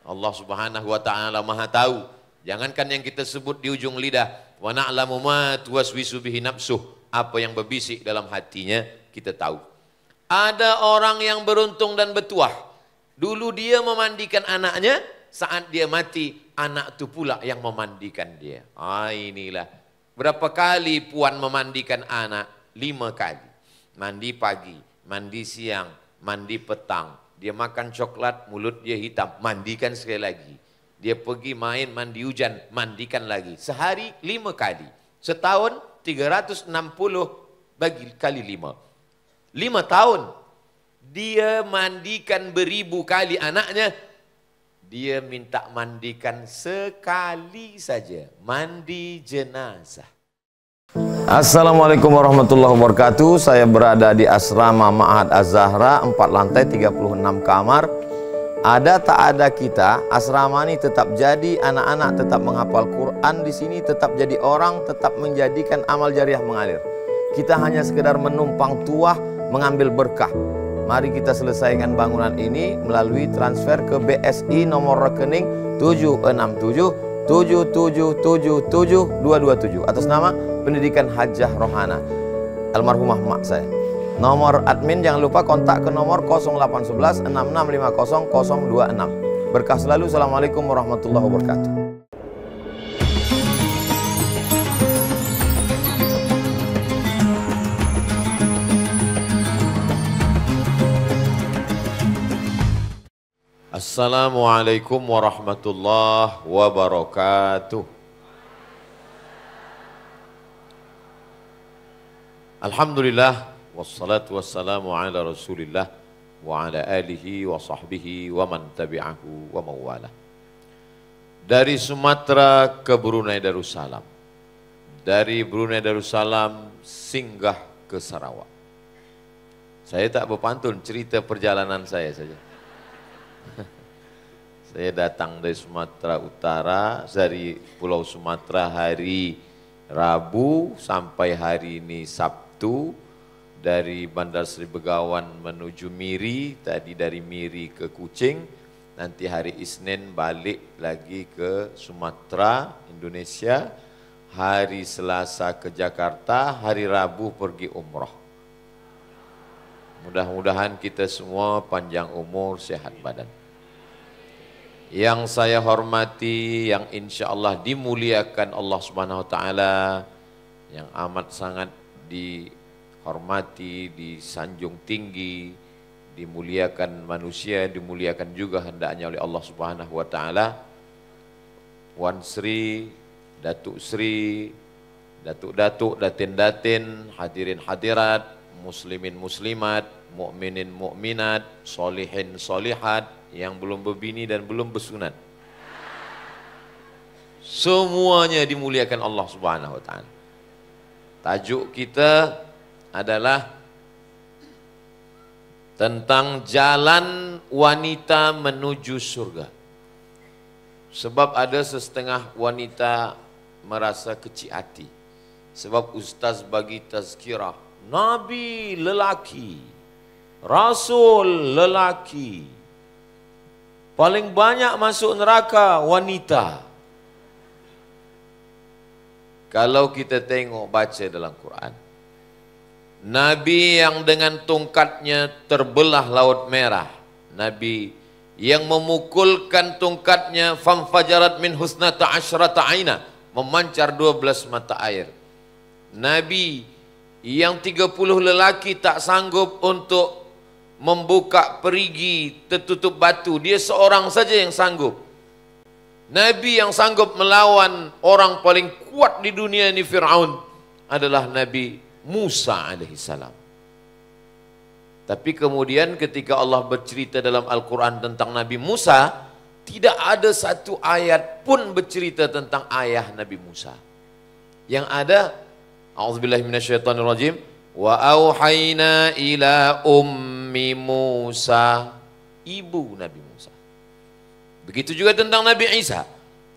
Allah Subhanahu wa taala Maha tahu. Jangankan yang kita sebut di ujung lidah, wa na'lamu ma tuwaswisu bihi nafsuh, apa yang berbisik dalam hatinya kita tahu. Ada orang yang beruntung dan bertuah. Dulu dia memandikan anaknya, saat dia mati anak itu pula yang memandikan dia. Inilah. Berapa kali puan memandikan anak? 5 kali. Mandi pagi, mandi siang, mandi petang. Dia makan coklat, mulut dia hitam, mandikan sekali lagi. Dia pergi main, mandi hujan, mandikan lagi. Sehari 5 kali. Setahun 360 bagi kali 5. 5 tahun. Dia mandikan beribu kali anaknya. Dia minta mandikan sekali saja. Mandi jenazah. Assalamualaikum warahmatullahi wabarakatuh. Saya berada di asrama Ma'had Az-Zahra, 4 lantai 36 kamar. Ada tak ada kita, asrama ini tetap jadi, anak-anak tetap menghafal Quran di sini, tetap jadi orang, tetap menjadikan amal jariah mengalir. Kita hanya sekedar menumpang tuah, mengambil berkah. Mari kita selesaikan bangunan ini melalui transfer ke BSI nomor rekening 76777772227 atas nama Pendidikan Hajah Rohana, almarhumah mak saya. Nomor admin jangan lupa kontak ke nomor 0811 6650 026. Berkah selalu. Assalamualaikum warahmatullahi wabarakatuh. Assalamualaikum warahmatullahi wabarakatuh. Alhamdulillah. Wassalatu wassalamu ala rasulillah wa ala alihi wa sahbihi wa man tabi'ahu wa mawala. Dari Sumatera ke Brunei Darussalam, dari Brunei Darussalam singgah ke Sarawak. Saya tak berpantun, cerita perjalanan saya saja. Saya datang dari Sumatera Utara, dari Pulau Sumatera hari Rabu sampai hari ini Sabtu. Dari Bandar Seri Begawan menuju Miri, tadi dari Miri ke Kuching, nanti hari Isnin balik lagi ke Sumatera, Indonesia, hari Selasa ke Jakarta, hari Rabu pergi umrah. Mudah-mudahan kita semua panjang umur, sehat badan. Yang saya hormati, yang insya Allah dimuliakan Allah Subhanahu Wa Taala, yang amat sangat dihormati, disanjung tinggi, dimuliakan manusia, dimuliakan juga hendaknya oleh Allah Subhanahu Wa Taala. Wan Sri, Datuk Sri, Datuk-datuk, datin-datin, hadirin hadirat, muslimin muslimat, mukminin mukminat, solihin solihat, yang belum berbini dan belum bersunat. Semuanya dimuliakan Allah Subhanahu Wa Taala. Tajuk kita adalah tentang jalan wanita menuju surga. Sebab ada setengah wanita merasa kecil hati. Sebab ustaz bagi tazkirah, Nabi lelaki, Rasul lelaki, paling banyak masuk neraka wanita. Kalau kita tengok baca dalam Quran, Nabi yang dengan tongkatnya terbelah laut merah, Nabi yang memukulkan tongkatnya famfajarat min husnata asyrata aina, memancar 12 mata air. Nabi yang 30 lelaki tak sanggup untuk membuka perigi tertutup batu, dia seorang saja yang sanggup. Nabi yang sanggup melawan orang paling kuat di dunia ini, Fir'aun, adalah Nabi Musa alaihissalam. Tapi kemudian ketika Allah bercerita dalam Al-Quran tentang Nabi Musa, tidak ada satu ayat pun bercerita tentang ayah Nabi Musa. Yang ada, a'udzubillahi minasyaitonirrajim, wa auhayna ila ummi Musa, ibu Nabi Musa. Begitu juga tentang Nabi Isa.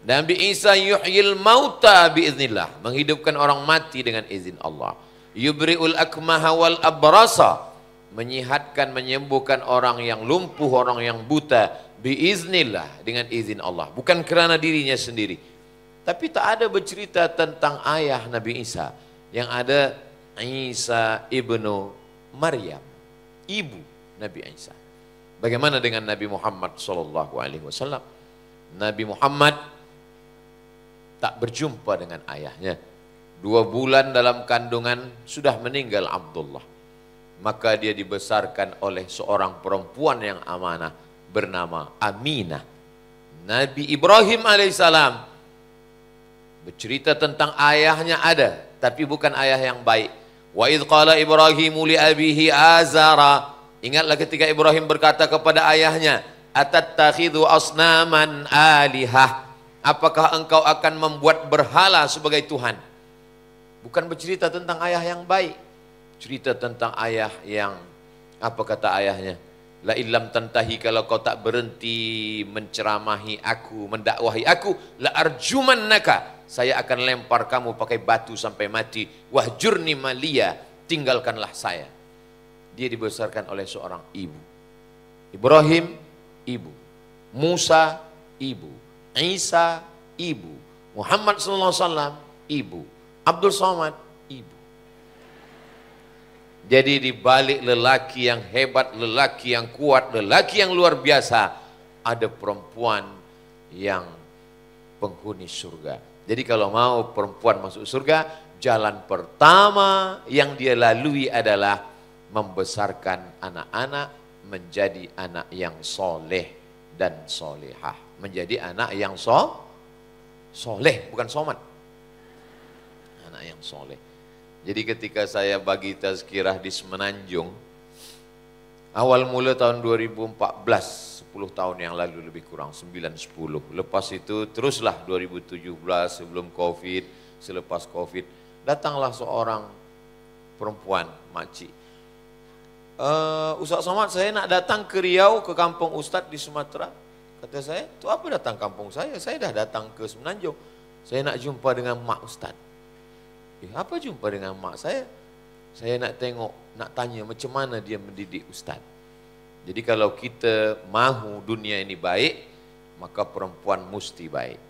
Nabi Isa yuhyil mauta biiznillah, menghidupkan orang mati dengan izin Allah. Yubri'ul akmaha wal abrasa, menyihatkan, menyembuhkan orang yang lumpuh, orang yang buta, Biiznillah, dengan izin Allah, bukan kerana dirinya sendiri. Tapi tak ada bercerita tentang ayah Nabi Isa, yang ada Isa ibnu Maryam, ibu Nabi Isa. Bagaimana dengan Nabi Muhammad SAW? Nabi Muhammad tak berjumpa dengan ayahnya. 2 bulan dalam kandungan sudah meninggal Abdullah. Maka dia dibesarkan oleh seorang perempuan yang amanah bernama Aminah. Nabi Ibrahim alaihissalam bercerita tentang ayahnya ada, tapi bukan ayah yang baik. Wa idh qala Ibrahimu li abihi Azara. Ingatlah ketika Ibrahim berkata kepada ayahnya, atattakhidhu asnaman alihah. Apakah engkau akan membuat berhala sebagai Tuhan? Bukan bercerita tentang ayah yang baik, cerita tentang ayah yang, apa kata ayahnya? La illam tantahi, kalau kau tak berhenti menceramahi aku, mendakwahi aku, la arjumannaka, saya akan lempar kamu pakai batu sampai mati. Wahjurni maliya, tinggalkanlah saya. Dia dibesarkan oleh seorang ibu. Ibrahim, ibu. Musa, ibu. Isa, ibu. Muhammad SAW, ibu. Abdul Somad, ibu. Jadi di balik lelaki yang hebat, lelaki yang kuat, lelaki yang luar biasa, ada perempuan yang penghuni surga. Jadi kalau mau perempuan masuk surga, jalan pertama yang dia lalui adalah membesarkan anak-anak menjadi anak yang soleh dan solehah. Menjadi anak yang soleh, bukan somat. Anak yang soleh. Jadi ketika saya bagi tazkirah di Semenanjung, awal mula tahun 2014, 10 tahun yang lalu lebih kurang, 9-10. Lepas itu teruslah 2017 sebelum Covid, selepas Covid, datanglah seorang perempuan, makcik. Ustaz Somad, saya nak datang ke Riau, ke kampung Ustadz di Sumatera. Kata saya, tu apa datang kampung saya dah datang ke Semenanjung. Saya nak jumpa dengan mak Ustadz. Apa jumpa dengan mak saya? Saya nak tengok, nak tanya macam mana dia mendidik Ustaz. Jadi kalau kita mahu dunia ini baik, maka perempuan mesti baik.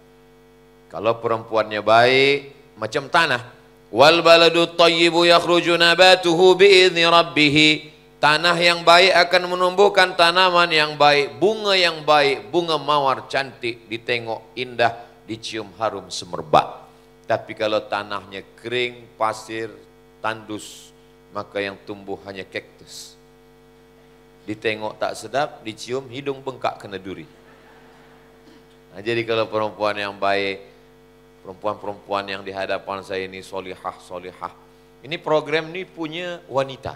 Kalau perempuannya baik, macam tanah. Wal baladu thayyibu yakhruju nabatuhu bi'izni rabbih. Tanah yang baik akan menumbuhkan tanaman yang baik, bunga mawar cantik, ditengok indah, dicium harum semerbak. Tapi kalau tanahnya kering, pasir, tandus, maka yang tumbuh hanya kaktus. Ditengok tak sedap, dicium hidung bengkak kena duri. Nah, jadi kalau perempuan yang baik, perempuan-perempuan yang di hadapan saya ini solihah. Ini program ini punya wanita.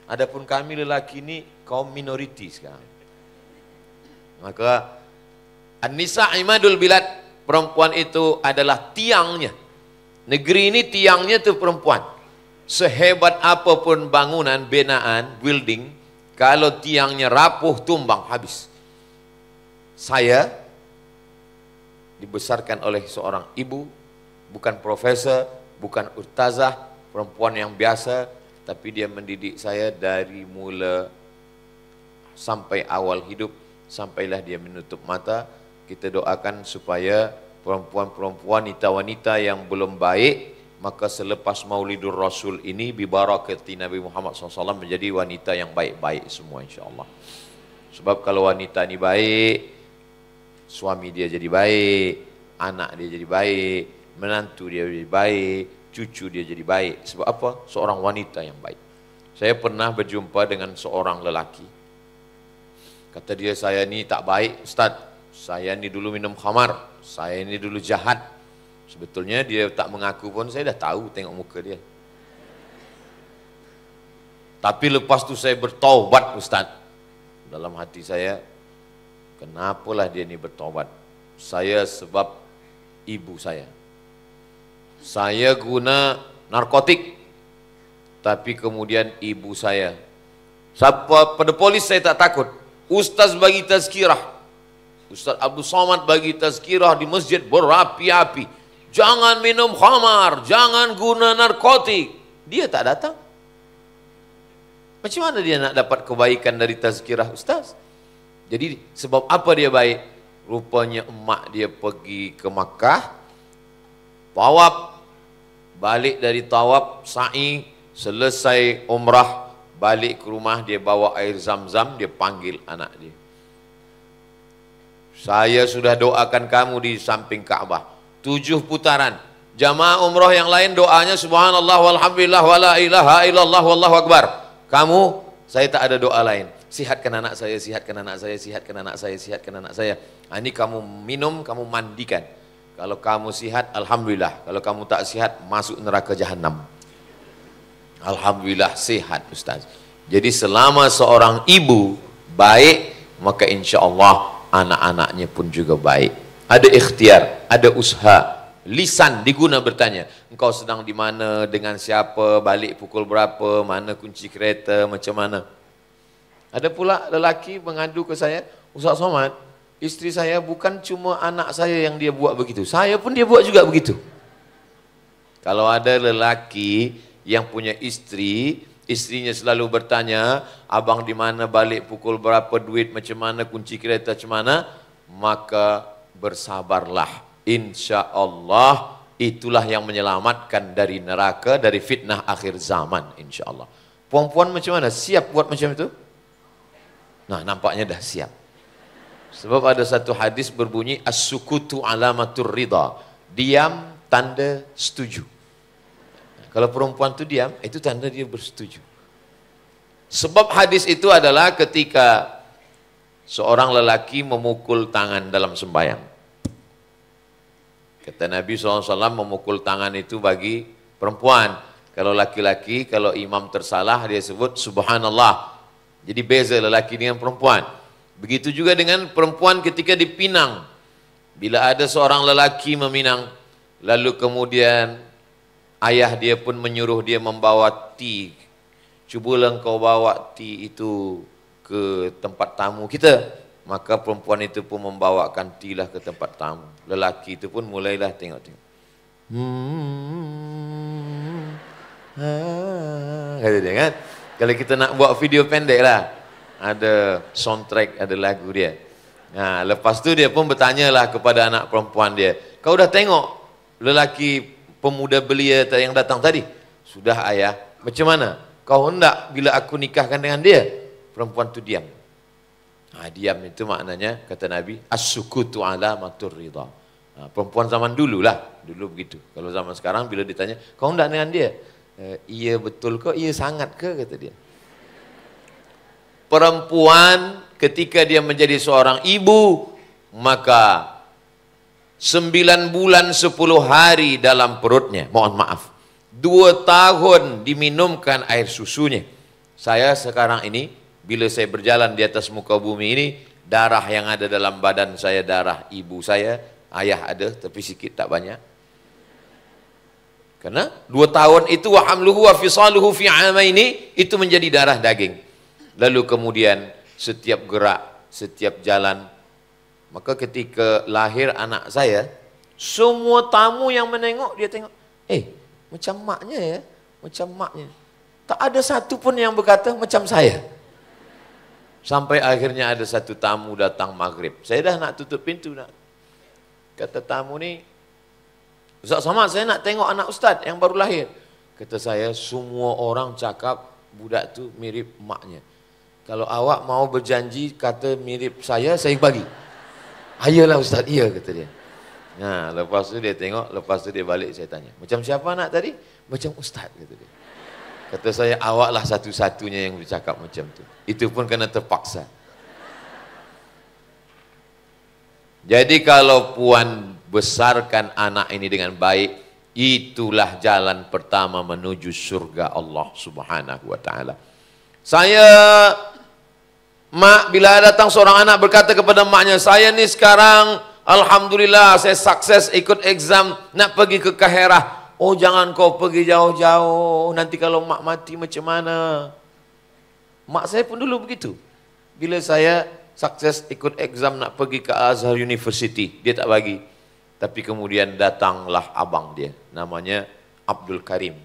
Adapun kami lelaki ini kaum minoriti sekarang. Maka An-Nisa Imadul Bilad, perempuan itu adalah tiangnya. Negeri ini tiangnya itu perempuan. Sehebat apapun bangunan, binaan, building, kalau tiangnya rapuh, tumbang, habis. Saya dibesarkan oleh seorang ibu, bukan profesor, bukan ustazah, perempuan yang biasa, tapi dia mendidik saya dari mula sampai awal hidup, sampailah dia menutup mata. Kita doakan supaya perempuan-perempuan, wanita-wanita yang belum baik, maka selepas Maulidur Rasul ini bibarakati Nabi Muhammad SAW menjadi wanita yang baik-baik semua insyaAllah. Sebab kalau wanita ini baik, suami dia jadi baik, anak dia jadi baik, menantu dia jadi baik, cucu dia jadi baik. Sebab apa? Seorang wanita yang baik. Saya pernah berjumpa dengan seorang lelaki. Kata dia, saya ni tak baik Ustaz. Saya ni dulu minum khamar. Saya ni dulu jahat. Sebetulnya dia tak mengaku pun, saya dah tahu tengok muka dia. Tapi lepas tu saya bertaubat Ustaz. Dalam hati saya, kenapalah dia ni bertaubat? Saya sebab ibu saya. Saya guna narkotik, tapi kemudian ibu saya. Pada polis saya tak takut. Ustaz bagi tazkirah, Ustaz Abdul Somad bagi tazkirah di masjid berapi-api. Jangan minum khamar, jangan guna narkotik. Dia tak datang. Macam mana dia nak dapat kebaikan dari tazkirah Ustaz? Jadi sebab apa dia baik? Rupanya emak dia pergi ke Makkah, tawaf, balik dari tawaf, sa'i, selesai umrah, balik ke rumah, dia bawa air zam-zam, dia panggil anak dia. Saya sudah doakan kamu di samping Ka'bah 7 putaran. Jamaah umrah yang lain doanya subhanallah walhamdulillah wala ilaha illallah wallahu akbar. Kamu, saya tak ada doa lain. Sihatkan anak saya, sihatkan anak saya, sihatkan anak saya, sihatkan anak saya. Nah, ini kamu minum, kamu mandikan. Kalau kamu sihat, alhamdulillah. Kalau kamu tak sihat, masuk neraka jahanam. Alhamdulillah sehat, Ustaz. Jadi selama seorang ibu baik, maka insya Allah anak-anaknya pun juga baik. Ada ikhtiar, ada usaha. Lisan diguna bertanya, engkau sedang di mana, dengan siapa, balik pukul berapa, mana kunci kereta, macam mana. Ada pula lelaki mengadu ke saya, Ustaz Somad, isteri saya bukan cuma anak saya yang dia buat begitu, saya pun dia buat juga begitu. Kalau ada lelaki yang punya istri, istrinya selalu bertanya, abang di mana, balik pukul berapa, duit macam mana, kunci kereta macam mana, maka bersabarlah. Insya Allah itulah yang menyelamatkan dari neraka, dari fitnah akhir zaman, insya Allah. Puan-puan macam mana? Siap buat macam itu? Nah, nampaknya dah siap. Sebab ada satu hadis berbunyi, as-sukutu alamatur ridha. Diam tanda setuju. Kalau perempuan itu diam, itu tanda dia bersetuju. Sebab hadis itu adalah ketika seorang lelaki memukul tangan dalam sembahyang. Kata Nabi SAW, memukul tangan itu bagi perempuan. Kalau laki-laki, kalau imam tersalah, dia sebut subhanallah. Jadi beza lelaki dengan perempuan. Begitu juga dengan perempuan ketika dipinang. Bila ada seorang lelaki meminang, lalu kemudian ayah dia pun menyuruh dia membawa tea. Cubalah engkau bawa tea itu ke tempat tamu kita. Maka perempuan itu pun membawakan tea lah ke tempat tamu. Lelaki itu pun mulailah tengok-tengok. Kata dia kan. Kalau kita nak buat video pendek lah, ada soundtrack, ada lagu dia. Nah, lepas tu dia pun bertanyalah kepada anak perempuan dia, kau dah tengok lelaki pemuda belia yang datang tadi? Sudah ayah. Macam mana? Kau hendak bila aku nikahkan dengan dia? Perempuan tu diam. Nah, diam itu maknanya, kata Nabi, as-sukutu alamatur ridha. Nah, perempuan zaman dulu lah, dulu begitu. Kalau zaman sekarang bila ditanya, kau hendak dengan dia? Iya betul kok, iya sangat ke, kata dia. Perempuan ketika dia menjadi seorang ibu, maka 9 bulan 10 hari dalam perutnya, mohon maaf, 2 tahun diminumkan air susunya. Saya sekarang ini, bila saya berjalan di atas muka bumi ini, darah yang ada dalam badan saya, darah ibu saya, ayah ada, tapi sikit tak banyak. Karena 2 tahun itu, wa hamluhu wa fisaluhu fi amaini, itu menjadi darah daging. Lalu kemudian setiap gerak, setiap jalan, maka ketika lahir anak saya, semua tamu yang menengok, dia tengok, macam maknya ya, macam maknya. Tak ada satu pun yang berkata macam saya. Sampai akhirnya ada satu tamu datang maghrib. Saya dah nak tutup pintu nak. Kata tamu ni, Ustaz Somad, saya nak tengok anak Ustaz yang baru lahir. Kata saya, semua orang cakap budak tu mirip maknya. Kalau awak mau berjanji kata mirip saya bagi. Ayolah Ustaz, iya kata dia. Nah, lepas tu dia tengok, lepas tu dia balik, saya tanya, macam siapa anak tadi? Macam Ustaz, kata dia. Kata saya, awaklah satu-satunya yang bercakap macam tu. Itu pun kena terpaksa. Jadi kalau puan besarkan anak ini dengan baik, itulah jalan pertama menuju surga Allah Subhanahu wa taala. Saya, mak, bila datang seorang anak berkata kepada maknya, saya ni sekarang alhamdulillah saya sukses ikut exam nak pergi ke Kaherah. Oh, jangan kau pergi jauh-jauh, nanti kalau mak mati macam mana? Mak saya pun dulu begitu. Bila saya sukses ikut exam nak pergi ke Azhar University, dia tak bagi. Tapi kemudian datanglah abang dia, namanya Abdul Karim.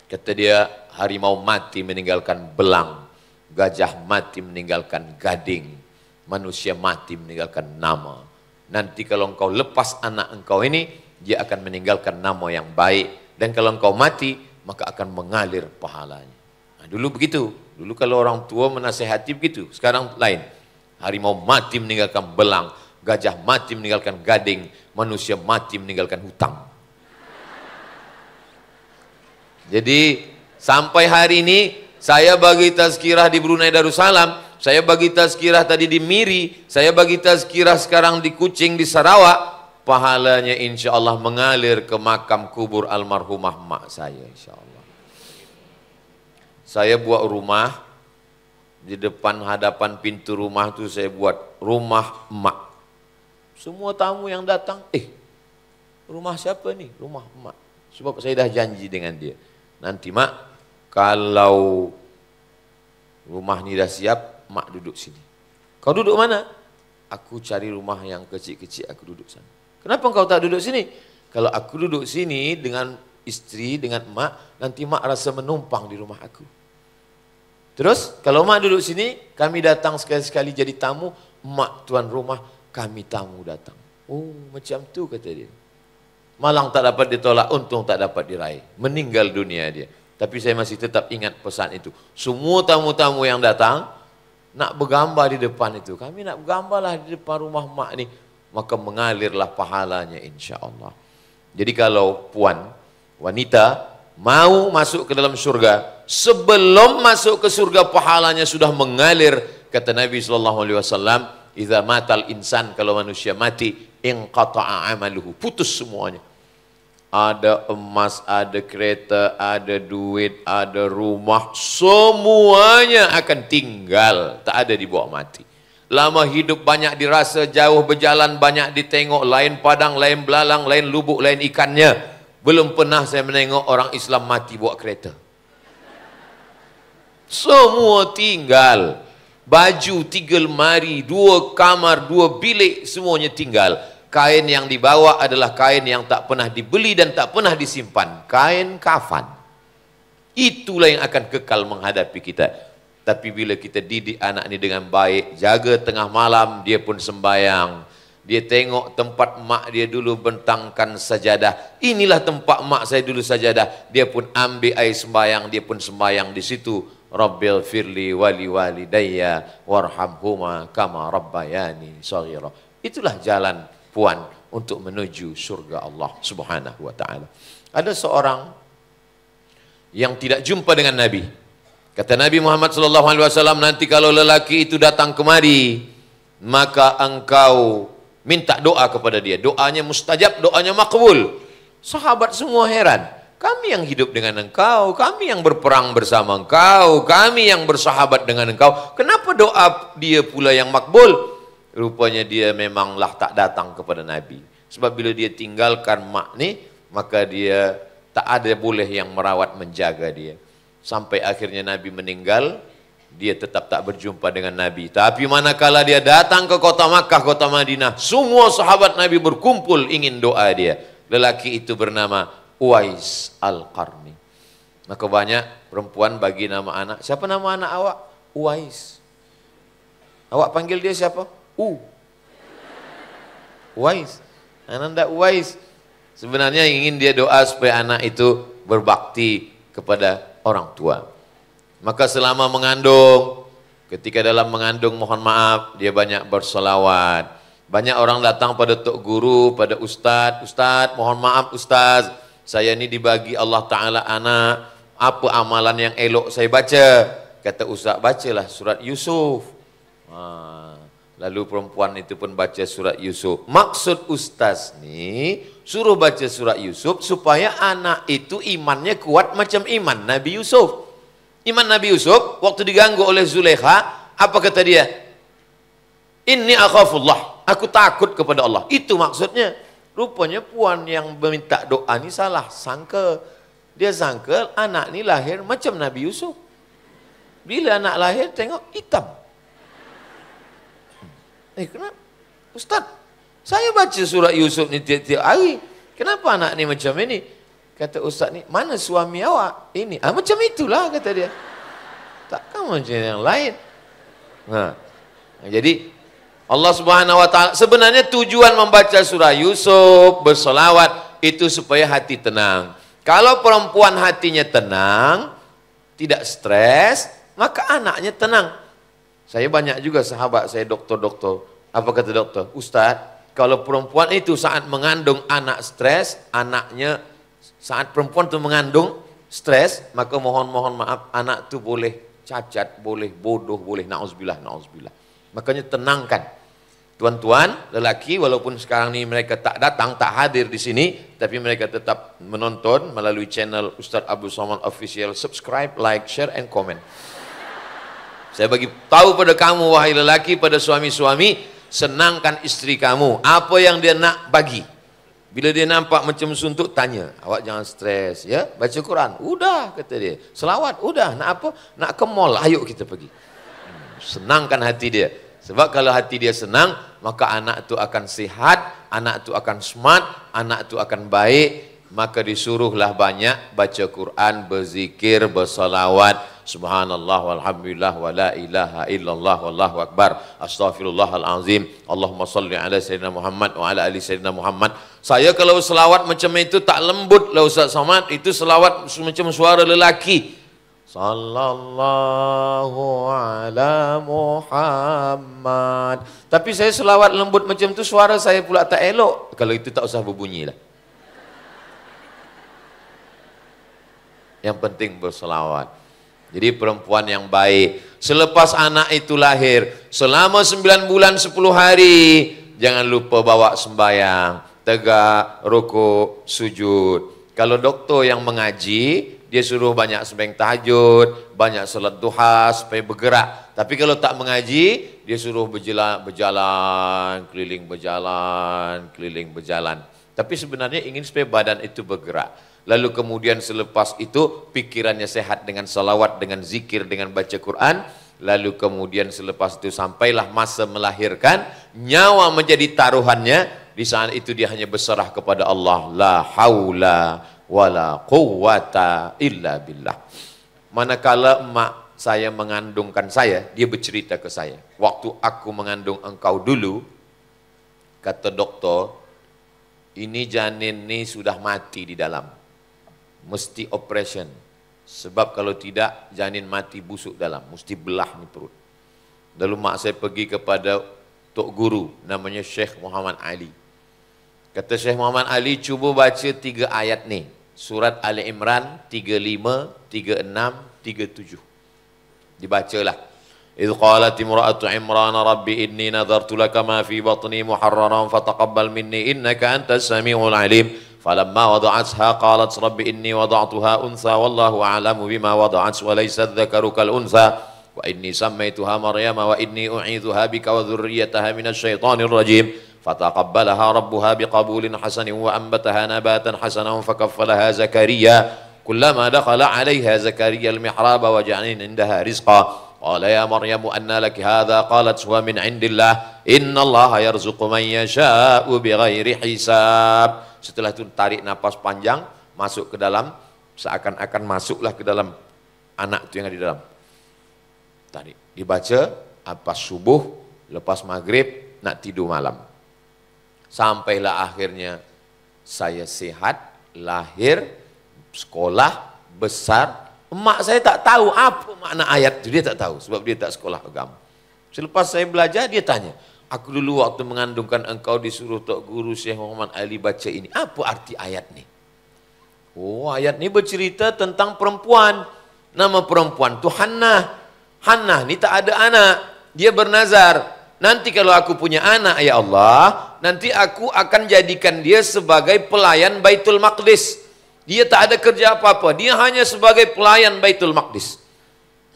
Kata dia, harimau mati meninggalkan belang, gajah mati meninggalkan gading. Manusia mati meninggalkan nama. Nanti kalau engkau lepas anak engkau ini, dia akan meninggalkan nama yang baik. Dan kalau engkau mati, maka akan mengalir pahalanya. Nah, dulu begitu. Dulu kalau orang tua menasihati begitu. Sekarang lain. Harimau mati meninggalkan belang. Gajah mati meninggalkan gading. Manusia mati meninggalkan hutang. Jadi sampai hari ini saya bagi tazkirah di Brunei Darussalam, saya bagi tazkirah tadi di Miri, saya bagi tazkirah sekarang di Kucing di Sarawak, pahalanya insya Allah mengalir ke makam kubur almarhumah mak saya insya Allah. Saya buat rumah di depan hadapan pintu rumah itu, saya buat rumah emak. Semua tamu yang datang, rumah siapa nih? Rumah emak. Sebab saya dah janji dengan dia. Nanti mak, kalau rumah ni dah siap, mak duduk sini. Kau duduk mana? Aku cari rumah yang kecil-kecil, aku duduk sana. Kenapa kau tak duduk sini? Kalau aku duduk sini dengan istri, dengan mak, nanti mak rasa menumpang di rumah aku. Terus, kalau mak duduk sini, kami datang sekali-sekali jadi tamu, mak tuan rumah, kami tamu datang. Oh, macam tu kata dia. Malang tak dapat ditolak, untung tak dapat diraih. Meninggal dunia dia. Tapi saya masih tetap ingat pesan itu. Semua tamu-tamu yang datang, nak bergambar di depan itu. Kami nak bergambarlah di depan rumah mak ni. Maka mengalirlah pahalanya insya Allah. Jadi kalau puan, wanita, mau masuk ke dalam surga, sebelum masuk ke surga pahalanya sudah mengalir. Kata Nabi SAW, "Idza matal insan," kalau manusia mati, inqata'a amaluhu, putus semuanya. Ada emas, ada kereta, ada duit, ada rumah, semuanya akan tinggal, tak ada dibawa mati. Lama hidup banyak dirasa, jauh berjalan banyak ditengok, lain padang, lain belalang, lain lubuk, lain ikannya. Belum pernah saya menengok orang Islam mati bawa kereta. Semua tinggal. Baju 3 lemari, 2 kamar, 2 bilik, semuanya tinggal. Kain yang dibawa adalah kain yang tak pernah dibeli dan tak pernah disimpan. Kain kafan. Itulah yang akan kekal menghadapi kita. Tapi bila kita didik anak ini dengan baik, jaga tengah malam, dia pun sembayang. Dia tengok tempat mak dia dulu bentangkan sajadah. Inilah tempat mak saya dulu sajadah. Dia pun ambil air sembayang, dia pun sembayang di situ. Rabbil firli wali walidayya warhamhuma kama rabbayani shaghira. Itulah jalan puan untuk menuju surga Allah Subhanahu wa taala. Ada seorang yang tidak jumpa dengan Nabi. Kata Nabi Muhammad sallallahu alaihi wasallam, nanti kalau lelaki itu datang kemari, maka engkau minta doa kepada dia. Doanya mustajab, doanya makbul. Sahabat semua heran. Kami yang hidup dengan engkau, kami yang berperang bersama engkau, kami yang bersahabat dengan engkau. Kenapa doa dia pula yang makbul? Rupanya dia memanglah tak datang kepada Nabi. Sebab bila dia tinggalkan mak ni, maka dia tak ada boleh yang merawat menjaga dia. Sampai akhirnya Nabi meninggal, dia tetap tak berjumpa dengan Nabi. Tapi manakala dia datang ke kota Makkah, kota Madinah, semua sahabat Nabi berkumpul ingin doa dia. Lelaki itu bernama Uwais Al-Qarni. Maka banyak perempuan bagi nama anak. Siapa nama anak awak? Uwais. Awak panggil dia siapa? Uwais. Ananda Uwais. Sebenarnya ingin dia doa supaya anak itu berbakti kepada orang tua. Maka selama mengandung, ketika dalam mengandung mohon maaf, dia banyak bersolawat. Banyak orang datang pada tok guru, pada ustaz, "Ustaz, mohon maaf ustaz, saya ini dibagi Allah Ta'ala anak, apa amalan yang elok saya baca?" Kata ustaz, "Bacalah surat Yusuf." Lalu perempuan itu pun baca surat Yusuf. Maksud ustaz ni suruh baca surat Yusuf supaya anak itu imannya kuat macam iman Nabi Yusuf. Iman Nabi Yusuf waktu diganggu oleh Zulaikha, apa kata dia? "Inni akhafullah." Aku takut kepada Allah. Itu maksudnya. Rupanya puan yang meminta doa ni salah sangka. Dia sangka anak ni lahir macam Nabi Yusuf. Bila anak lahir tengok hitam. Kenapa? Ustaz, saya baca surat Yusuf ni tiap-tiap hari. Kenapa anak ni macam ini? Kata ustaz ni, "Mana suami awak?" "Ini." Macam itulah kata dia. Takkan macam yang lain. Jadi Allah Subhanahu wa taala, sebenarnya tujuan membaca surah Yusuf, bersolawat itu supaya hati tenang. Kalau perempuan hatinya tenang, tidak stres, maka anaknya tenang. Saya banyak juga sahabat saya dokter-dokter. Apa kata dokter? Ustadz, kalau perempuan itu saat mengandung anak stres, anaknya saat perempuan itu mengandung stres, maka mohon maaf, anak itu boleh cacat, boleh bodoh, boleh na'udzubillah. Makanya tenangkan. Tuan-tuan, lelaki, walaupun sekarang ini mereka tak datang, tak hadir di sini, tapi mereka tetap menonton melalui channel Ustadz Abdul Somad Official. Subscribe, like, share, and comment. Saya bagi tahu pada kamu, wahai lelaki, pada suami-suami, senangkan istri kamu. Apa yang dia nak bagi. Bila dia nampak macam suntuk, tanya. Awak jangan stres, ya. Baca Quran. Udah, kata dia. Selawat, udah. Nak apa? Nak ke mall, ayo kita pergi. Senangkan hati dia. Sebab kalau hati dia senang, maka anak itu akan sehat, anak itu akan smart, anak itu akan baik. Maka disuruhlah banyak baca Quran, berzikir, bersalawat. Subhanallah walhamdulillah wa la ilaha illallah wallahu akbar. Astaghfirullahalazim. Allahumma salli ala sayyidina Muhammad wa ala ali sayyidina Muhammad. Saya kalau selawat macam itu tak lembut lah Ustaz Somad. Itu selawat macam suara lelaki. Sallallahu ala Muhammad. Tapi saya selawat lembut macam tu, suara saya pula tak elok. Kalau itu tak usah berbunyi lah. Yang penting berselawat. Jadi perempuan yang baik. Selepas anak itu lahir, selama 9 bulan 10 hari, jangan lupa bawa sembahyang. Tegak, rukuk, sujud. Kalau doktor yang mengaji, dia suruh banyak sembahyang tahajud, banyak salat duha supaya bergerak. Tapi kalau tak mengaji, dia suruh berjalan, keliling berjalan. Tapi sebenarnya ingin supaya badan itu bergerak. Lalu kemudian selepas itu pikirannya sehat dengan salawat, dengan zikir, dengan baca Quran. Lalu kemudian selepas itu sampailah masa melahirkan, nyawa menjadi taruhannya. Di saat itu dia hanya berserah kepada Allah. La haula wala quwwata illa billah. Manakala emak saya mengandungkan saya, dia bercerita ke saya, waktu aku mengandung engkau dulu, kata doktor, ini janin ini sudah mati di dalam, mesti operation, sebab kalau tidak janin mati busuk dalam, mesti belah ni perut. Lalu mak saya pergi kepada tok guru namanya Syekh Muhammad Ali. Kata Syekh Muhammad Ali, cuba baca 3 ayat ni. Surat Ali Imran 35, 36, 37. Dibacalah. Idh qalat imra'atu Imran rabbi inni nadhartu laka ma fi batni muharraran fataqabbal minni innaka antas samiul alim. Falamma wada'atha qalat rabbi inni wada'tuha untha wallahu a'lamu bima wada'at wa laysa adh-dhakaru kal untha wa inni sammaytuha Maryama wa inni u'idzuha bika wa dhurriyyataha minasy syaithanir rajim. Fataqabbalaha rabbuha biqabulin hasanin wa anbataha nabatan hasanan fakaffalaha Zakaria kullama dakhala 'alayha Zakaria al-mihraba wa ja'ala indaha rizqa qala ya Maryamu anna laki hadha qalat huwa min 'indillah innallaha yarzuqu man yasha'u bighairi hisab. Setelah itu tarik napas panjang, masuk ke dalam, seakan-akan masuklah ke dalam anak itu yang ada di dalam. Tarik, dibaca apa subuh, lepas maghrib, nak tidur malam. Sampailah akhirnya saya sehat, lahir, sekolah, besar. Emak saya tak tahu apa makna ayat itu, dia tak tahu sebab dia tak sekolah agama. Selepas saya belajar, dia tanya, aku dulu waktu mengandungkan engkau disuruh tok guru Syekh Muhammad Ali baca ini, apa arti ayat ni? Oh, ayat ni bercerita tentang perempuan. Nama perempuan tu Hannah. Hannah ni tak ada anak, dia bernazar, nanti kalau aku punya anak ya Allah, nanti aku akan jadikan dia sebagai pelayan Baitul Maqdis. Dia tak ada kerja apa-apa, dia hanya sebagai pelayan Baitul Maqdis.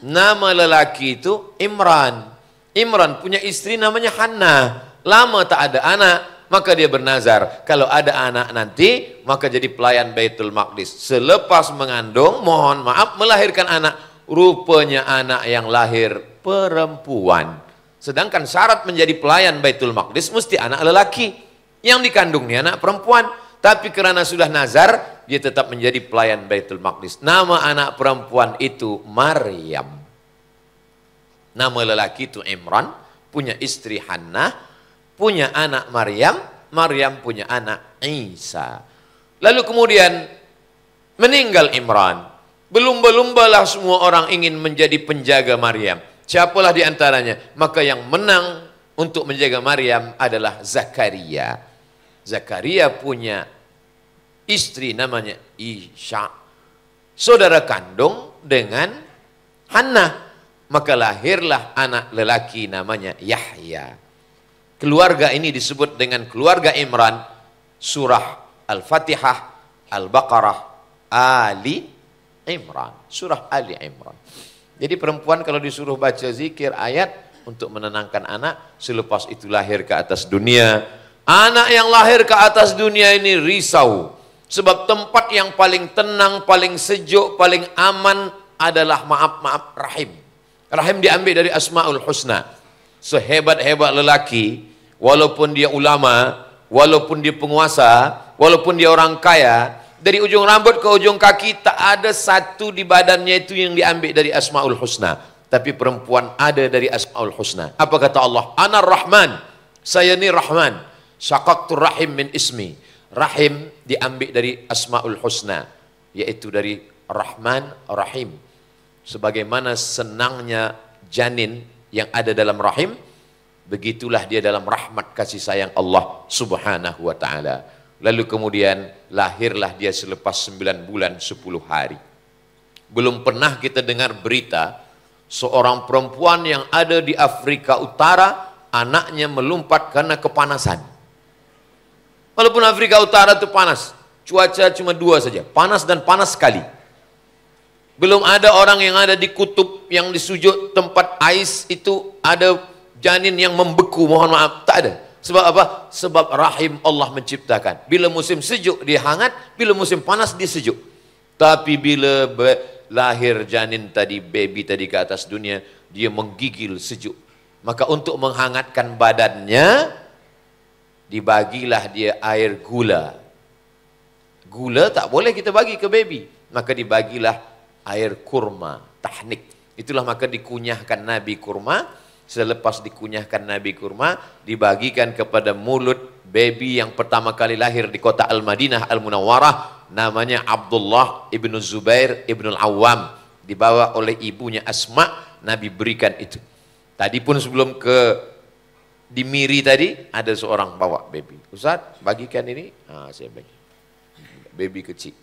Nama lelaki itu Imran. Imran punya istri namanya Hannah. Lama tak ada anak, maka dia bernazar, kalau ada anak nanti, maka jadi pelayan Baitul Maqdis. Selepas mengandung, mohon maaf, melahirkan anak. Rupanya anak yang lahir perempuan. Sedangkan syarat menjadi pelayan Baitul Maqdis mesti anak lelaki. Yang dikandungnya anak perempuan. Tapi karena sudah nazar, dia tetap menjadi pelayan Baitul Maqdis. Nama anak perempuan itu Maryam. Nama lelaki itu Imran, punya istri Hannah. punya anak Maryam, Maryam punya anak Isa. Lalu kemudian meninggal Imran. Belum-belumbalah semua orang ingin menjadi penjaga Maryam. Siapalah di antaranya? Maka yang menang untuk menjaga Maryam adalah Zakaria. Zakaria punya istri namanya Isya, saudara kandung dengan Hannah. Maka lahirlah anak lelaki namanya Yahya. Keluarga ini disebut dengan keluarga Imran. Surah Al-Fatihah, Al-Baqarah, Ali Imran. Surah Ali Imran. Jadi perempuan kalau disuruh baca zikir ayat untuk menenangkan anak, selepas itu lahir ke atas dunia. Anak yang lahir ke atas dunia ini risau. Sebab tempat yang paling tenang, paling sejuk, paling aman adalah maaf-maaf rahim. Rahim diambil dari Asmaul Husna. Sehebat-hebat lelaki, walaupun dia ulama, walaupun dia penguasa, walaupun dia orang kaya, dari ujung rambut ke ujung kaki tak ada satu di badannya itu yang diambil dari Asmaul Husna. Tapi perempuan ada dari Asmaul Husna. Apa kata Allah? Anar Rahman, saya ni Rahman. Syaqaqtur rahim min ismi. Rahim diambil dari Asmaul Husna, yaitu dari Rahman Rahim. Sebagaimana senangnya janin yang ada dalam rahim, begitulah dia dalam rahmat kasih sayang Allah Subhanahu wa ta'ala. Lalu kemudian lahirlah dia selepas 9 bulan 10 hari. Belum pernah kita dengar berita seorang perempuan yang ada di Afrika Utara, anaknya melompat karena kepanasan. Walaupun Afrika Utara itu panas, cuaca cuma 2 saja, panas dan panas sekali. Belum ada orang yang ada di kutub yang di sujud tempat ais itu ada janin yang membeku, mohon maaf, tak ada. Sebab apa? Sebab rahim Allah menciptakan. Bila musim sejuk dia hangat, bila musim panas dia sejuk. Tapi bila lahir janin tadi, baby tadi ke atas dunia, dia menggigil sejuk. Maka untuk menghangatkan badannya, dibagilah dia air gula. Gula tak boleh kita bagi ke baby, maka dibagilah air kurma, tahnik. Itulah maka dikunyahkan Nabi kurma. Selepas dikunyahkan Nabi kurma, dibagikan kepada mulut baby yang pertama kali lahir di kota Al-Madinah Al-Munawwarah, namanya Abdullah ibnu Zubair ibnu Al-Awwam. Dibawa oleh ibunya Asma, Nabi berikan itu. Tadi pun sebelum ke di Miri tadi, ada seorang bawa baby. Ustaz, bagikan ini. Saya bagi. Baby kecil.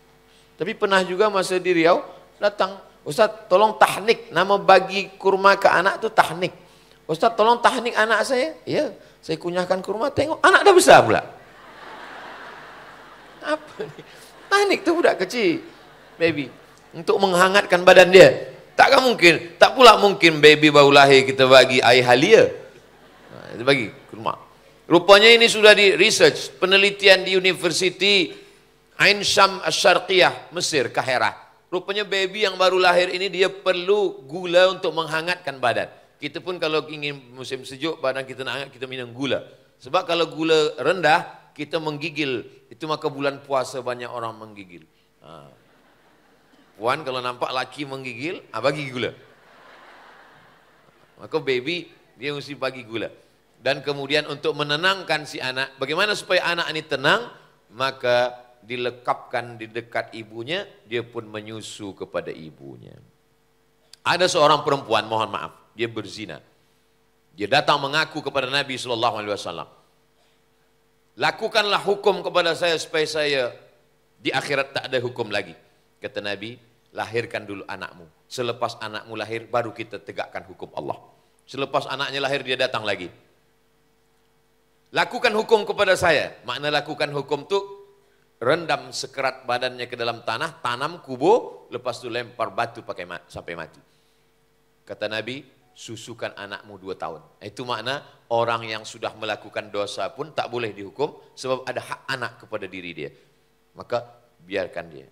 Tapi pernah juga masa di Riau, datang, Ustaz tolong tahnik, nama bagi kurma ke anak itu tahnik. Ustaz tolong tahnik anak saya. Ya, saya kunyahkan kurma, tengok anak dah besar pula. Apa nih? Tahnik itu budak kecil, baby, untuk menghangatkan badan dia. Takkan mungkin, tak pula mungkin baby baru lahir kita bagi air halia. Kita bagi kurma. Rupanya ini sudah di research, penelitian di University Ain Syam Asy-Syarqiyah, Mesir, Kahirah. Rupanya baby yang baru lahir ini dia perlu gula untuk menghangatkan badan. Kita pun kalau ingin musim sejuk, badan kita nak hangat, kita minum gula. Sebab kalau gula rendah, kita menggigil. Itu maka bulan puasa banyak orang menggigil. Puan kalau nampak laki menggigil, bagi gula. Maka baby, dia mesti bagi gula. Dan kemudian untuk menenangkan si anak, bagaimana supaya anak ini tenang, maka dilekapkan di dekat ibunya, dia pun menyusu kepada ibunya. Ada seorang perempuan, mohon maaf, dia berzina. Dia datang mengaku kepada Nabi SAW. Lakukanlah hukum kepada saya supaya saya di akhirat tak ada hukum lagi. Kata Nabi, lahirkan dulu anakmu. Selepas anakmu lahir, baru kita tegakkan hukum Allah. Selepas anaknya lahir, dia datang lagi. Lakukan hukum kepada saya. Makna lakukan hukum itu, rendam sekerat badannya ke dalam tanah, tanam kubur, lepas itu lempar batu sampai mati. Kata Nabi, susukan anakmu 2 tahun. Itu makna orang yang sudah melakukan dosa pun tak boleh dihukum, sebab ada hak anak kepada diri dia. Maka biarkan dia.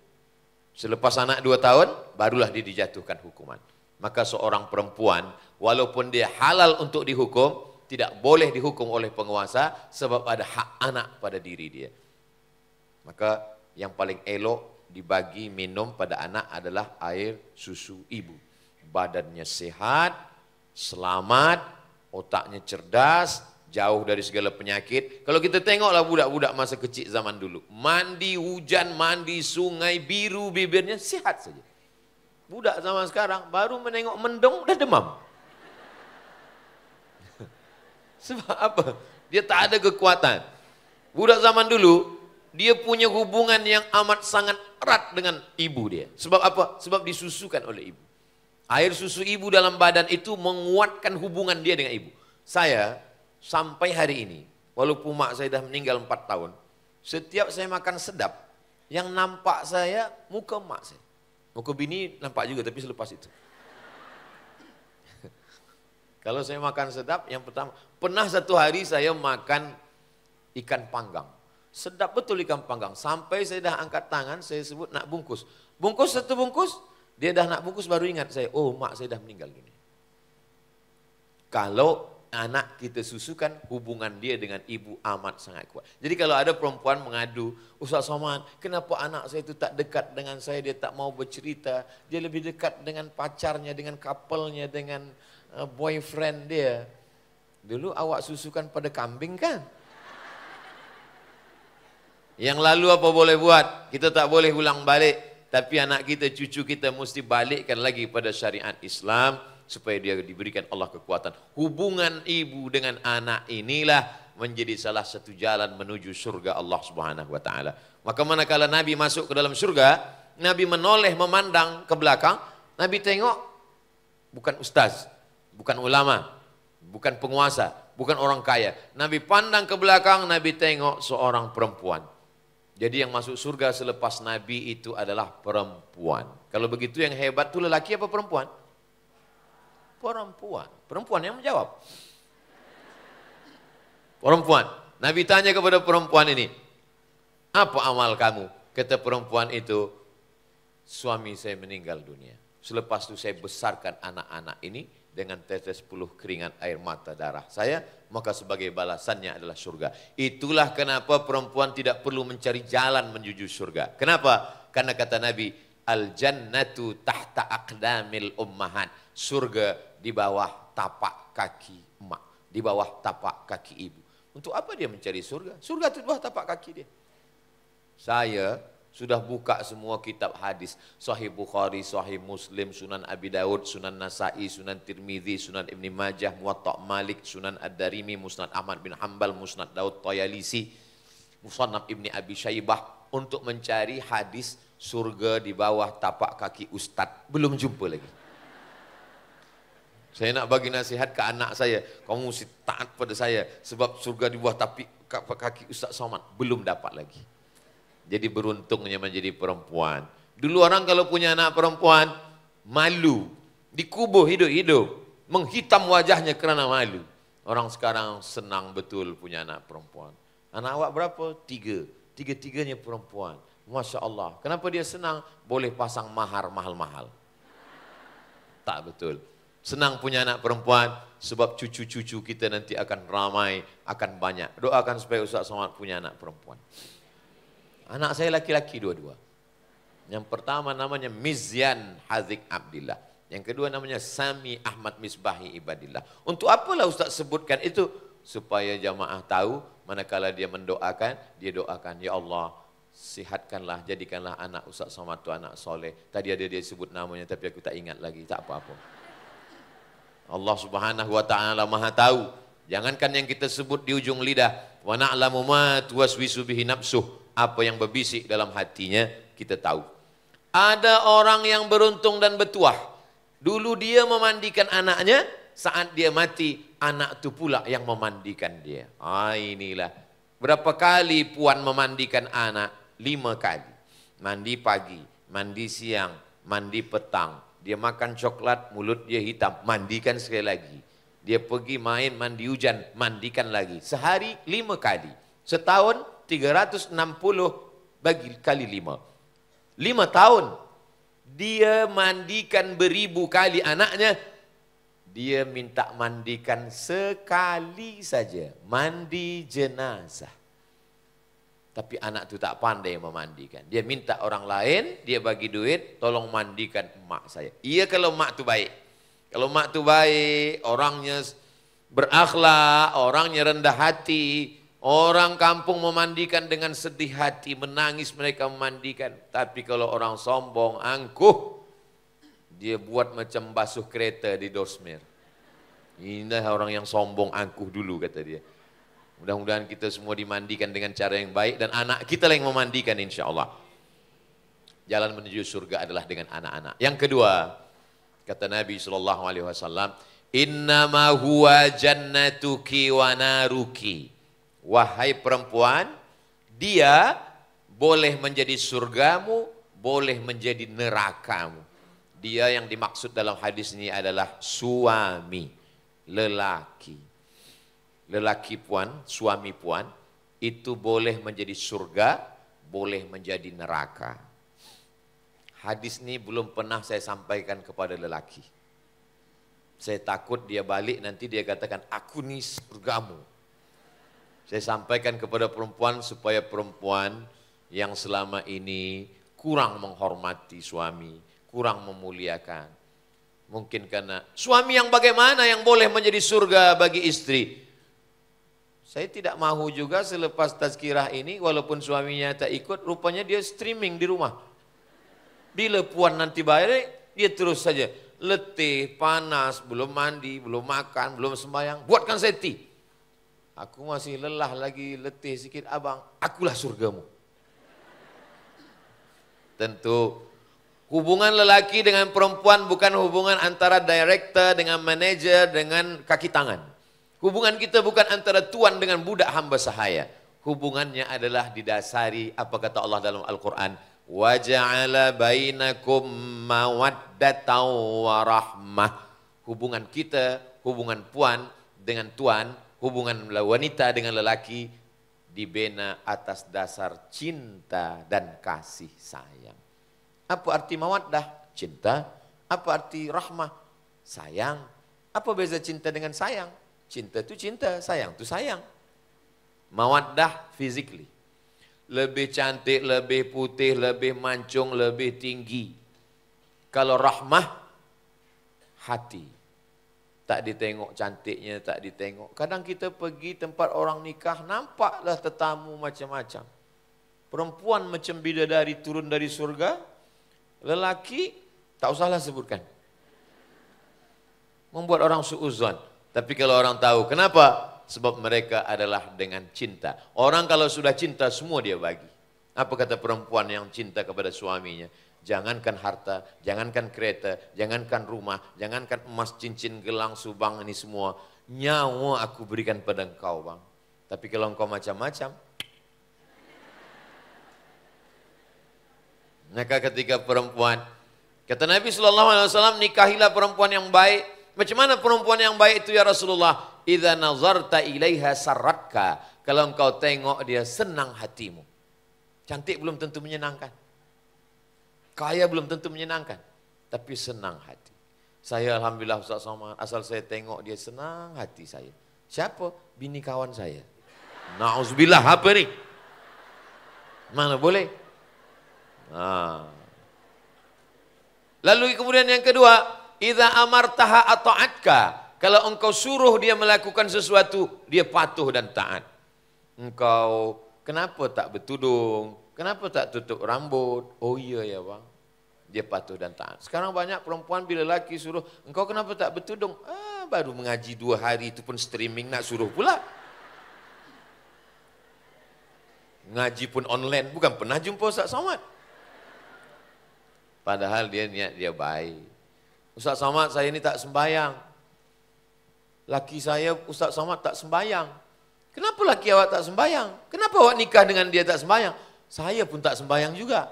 Selepas anak 2 tahun, barulah dia dijatuhkan hukuman. Maka seorang perempuan, walaupun dia halal untuk dihukum, tidak boleh dihukum oleh penguasa, sebab ada hak anak pada diri dia. Maka yang paling elok dibagi minum pada anak adalah air susu ibu. Badannya sehat, selamat, otaknya cerdas, jauh dari segala penyakit. Kalau kita tengoklah budak-budak masa kecil zaman dulu, mandi hujan, mandi sungai, biru bibirnya, sihat saja. Budak zaman sekarang baru menengok mendung udah demam. Sebab apa? Dia tak ada kekuatan. Budak zaman dulu, dia punya hubungan yang amat sangat erat dengan ibu dia. Sebab apa? Sebab disusukan oleh ibu. Air susu ibu dalam badan itu menguatkan hubungan dia dengan ibu. Saya sampai hari ini, walaupun mak saya dah meninggal 4 tahun, setiap saya makan sedap, yang nampak saya muka mak saya. Muka bini nampak juga tapi selepas itu. Kalau saya makan sedap, yang pertama, pernah satu hari saya makan ikan panggang. Sedap betul ikan panggang. Sampai saya dah angkat tangan, saya sebut nak bungkus. Bungkus satu bungkus, dia dah nak bungkus baru ingat saya, oh mak saya dah meninggal dunia. Kalau anak kita susukan, hubungan dia dengan ibu amat sangat kuat. Jadi kalau ada perempuan mengadu, Ustaz Somad, kenapa anak saya itu tak dekat dengan saya, dia tak mau bercerita, dia lebih dekat dengan pacarnya, dengan couple-nya, dengan boyfriend dia. Dulu awak susukan pada kambing kan? Yang lalu apa boleh buat? Kita tak boleh ulang balik. Tapi anak kita, cucu kita mesti balikkan lagi pada syariat Islam supaya dia diberikan Allah kekuatan. Hubungan ibu dengan anak inilah menjadi salah satu jalan menuju surga Allah Subhanahu wa taala. Maka manakala Nabi masuk ke dalam surga, Nabi menoleh memandang ke belakang, Nabi tengok bukan ustaz, bukan ulama, bukan penguasa, bukan orang kaya. Nabi pandang ke belakang, Nabi tengok seorang perempuan. Jadi yang masuk surga selepas Nabi itu adalah perempuan. Kalau begitu yang hebat itu lelaki apa perempuan? Perempuan. Perempuan yang menjawab. Perempuan. Nabi tanya kepada perempuan ini, apa amal kamu? Kata perempuan itu, suami saya meninggal dunia. Selepas itu saya besarkan anak-anak ini dengan tetes puluh keringat air mata darah saya, maka sebagai balasannya adalah surga. Itulah kenapa perempuan tidak perlu mencari jalan menuju surga. Kenapa? Karena kata Nabi, al-jannatu tahta aqdamil ummahat. Surga di bawah tapak kaki emak, di bawah tapak kaki ibu. Untuk apa dia mencari surga? Surga itu di bawah tapak kaki dia. Saya sudah buka semua kitab hadis, Sahih Bukhari, Sahih Muslim, Sunan Abi Daud, Sunan Nasai, Sunan Tirmidzi, Sunan Ibn Majah, Muwatta Malik, Sunan Ad-Darimi, Musnad Ahmad bin Hanbal, Musnad Daud Tayalisi, Musannaf Ibn Abi Syaibah, untuk mencari hadis surga di bawah tapak kaki ustadz. Belum jumpa lagi. Saya nak bagi nasihat ke anak saya, kamu mesti taat pada saya sebab surga di bawah tapak kaki Ustaz Somad. Belum dapat lagi. Jadi beruntungnya menjadi perempuan. Dulu orang kalau punya anak perempuan, malu. Dikubur hidup-hidup. Menghitam wajahnya kerana malu. Orang sekarang senang betul punya anak perempuan. Anak awak berapa? 3. Tiga-tiganya perempuan. Masya Allah. Kenapa dia senang? Boleh pasang mahar mahal-mahal. Tak betul. Senang punya anak perempuan sebab cucu-cucu kita nanti akan ramai, akan banyak. Doakan supaya Ustaz Somad punya anak perempuan. Anak saya laki-laki dua-dua. Yang pertama namanya Mizyan Hazik Abdillah. Yang kedua namanya Sami Ahmad Misbahi Ibadillah. Untuk apalah Ustaz sebutkan itu? Supaya jamaah tahu manakala dia mendoakan, dia doakan, ya Allah, sihatkanlah, jadikanlah anak Ustaz Somad itu anak soleh. Tadi ada dia sebut namanya tapi aku tak ingat lagi, tak apa-apa. Allah Subhanahu wa taala Maha tahu. Jangankan yang kita sebut di ujung lidah, wa na'lamu ma tuwaswisu bihi nafsuh. Apa yang berbisik dalam hatinya kita tahu. Ada orang yang beruntung dan bertuah. Dulu dia memandikan anaknya, saat dia mati, anak itu pula yang memandikan dia. Inilah. Berapa kali puan memandikan anak? 5 kali. Mandi pagi, mandi siang, mandi petang. Dia makan coklat, mulut dia hitam, mandikan sekali lagi. Dia pergi main, mandi hujan, mandikan lagi. Sehari 5 kali. Setahun 360 bagi kali 5. 5 tahun. Dia mandikan beribu kali anaknya. Dia minta mandikan sekali saja. Mandi jenazah. Tapi anak itu tak pandai memandikan. Dia minta orang lain, dia bagi duit, tolong mandikan emak saya. Iya kalau emak itu baik. Kalau emak itu baik, orangnya berakhlak, orangnya rendah hati. Orang kampung memandikan dengan sedih hati, menangis mereka memandikan. Tapi kalau orang sombong, angkuh, dia buat macam basuh kereta di dosmer. Inilah orang yang sombong, angkuh dulu kata dia. Mudah-mudahan kita semua dimandikan dengan cara yang baik dan anak kita yang memandikan insya Allah. Jalan menuju surga adalah dengan anak-anak. Yang kedua, kata Nabi SAW, innama huwa jannatuki wa naruki. Wahai perempuan, dia boleh menjadi surgamu, boleh menjadi nerakamu. Dia yang dimaksud dalam hadis ini adalah suami, lelaki. Lelaki puan, suami puan, itu boleh menjadi surga, boleh menjadi neraka. Hadis ini belum pernah saya sampaikan kepada lelaki. Saya takut dia balik nanti dia katakan, aku nih surgamu. Saya sampaikan kepada perempuan supaya perempuan yang selama ini kurang menghormati suami, kurang memuliakan. Mungkin karena suami yang bagaimana yang boleh menjadi surga bagi istri. Saya tidak mahu juga selepas tazkirah ini walaupun suaminya tak ikut, rupanya dia streaming di rumah. Bila puan nanti balik, dia terus saja letih, panas, belum mandi, belum makan, belum sembahyang, buatkan saya tea. Aku masih lelah lagi, letih sikit abang, akulah surgamu. Tentu hubungan lelaki dengan perempuan bukan hubungan antara director dengan manajer dengan kaki tangan. Hubungan kita bukan antara tuan dengan budak hamba sahaya. Hubungannya adalah didasari apa kata Allah dalam Al-Quran. Wa ja'ala bainakum mawaddatan wa rahmah. Hubungan kita, hubungan puan dengan tuan, hubungan wanita dengan lelaki dibina atas dasar cinta dan kasih sayang. Apa arti mawaddah? Cinta. Apa arti rahmah? Sayang. Apa beza cinta dengan sayang? Cinta itu cinta, sayang itu sayang. Mawaddah physically. Lebih cantik, lebih putih, lebih mancung, lebih tinggi. Kalau rahmah, hati. Tak ditengok cantiknya, tak ditengok. Kadang kita pergi tempat orang nikah, nampaklah tetamu macam-macam. Perempuan macam bidadari turun dari surga, lelaki tak usahlah sebutkan. Membuat orang suuzon. Tapi kalau orang tahu, kenapa? Sebab mereka adalah dengan cinta. Orang kalau sudah cinta, semua dia bagi. Apa kata perempuan yang cinta kepada suaminya? Jangankan harta, jangankan kereta, jangankan rumah, jangankan emas, cincin, gelang, subang ini semua. Nyawa aku berikan pada engkau bang. Tapi kalau engkau macam-macam. Maka ketika perempuan, kata Nabi SAW, nikahilah perempuan yang baik. Macam mana perempuan yang baik itu ya Rasulullah? Idza nazarta ilaiha sarratka. Kalau engkau tengok dia senang hatimu. Cantik belum tentu menyenangkan. Kaya belum tentu menyenangkan. Tapi senang hati. Saya alhamdulillah Ustaz Somad, asal saya tengok dia senang hati saya. Siapa? Bini kawan saya. Na'udzubillah, apa ni? Mana boleh? Lalu kemudian yang kedua, idza amartaha ata'atka. Kalau engkau suruh dia melakukan sesuatu, dia patuh dan taat. Engkau kenapa tak bertudung? Kenapa tak tutup rambut? Oh iya ya bang. Dia patuh dan taat. Sekarang banyak perempuan bila lelaki suruh, engkau kenapa tak bertudung? Baru mengaji 2 hari itu pun streaming nak suruh pula. Ngaji pun online, bukan pernah jumpa Ustaz Somad. Padahal dia niat dia baik. Ustaz Somad saya ini tak sembayang. Laki saya Ustaz Somad tak sembayang. Kenapa laki awak tak sembayang? Kenapa awak nikah dengan dia tak sembayang? Saya pun tak sembayang juga.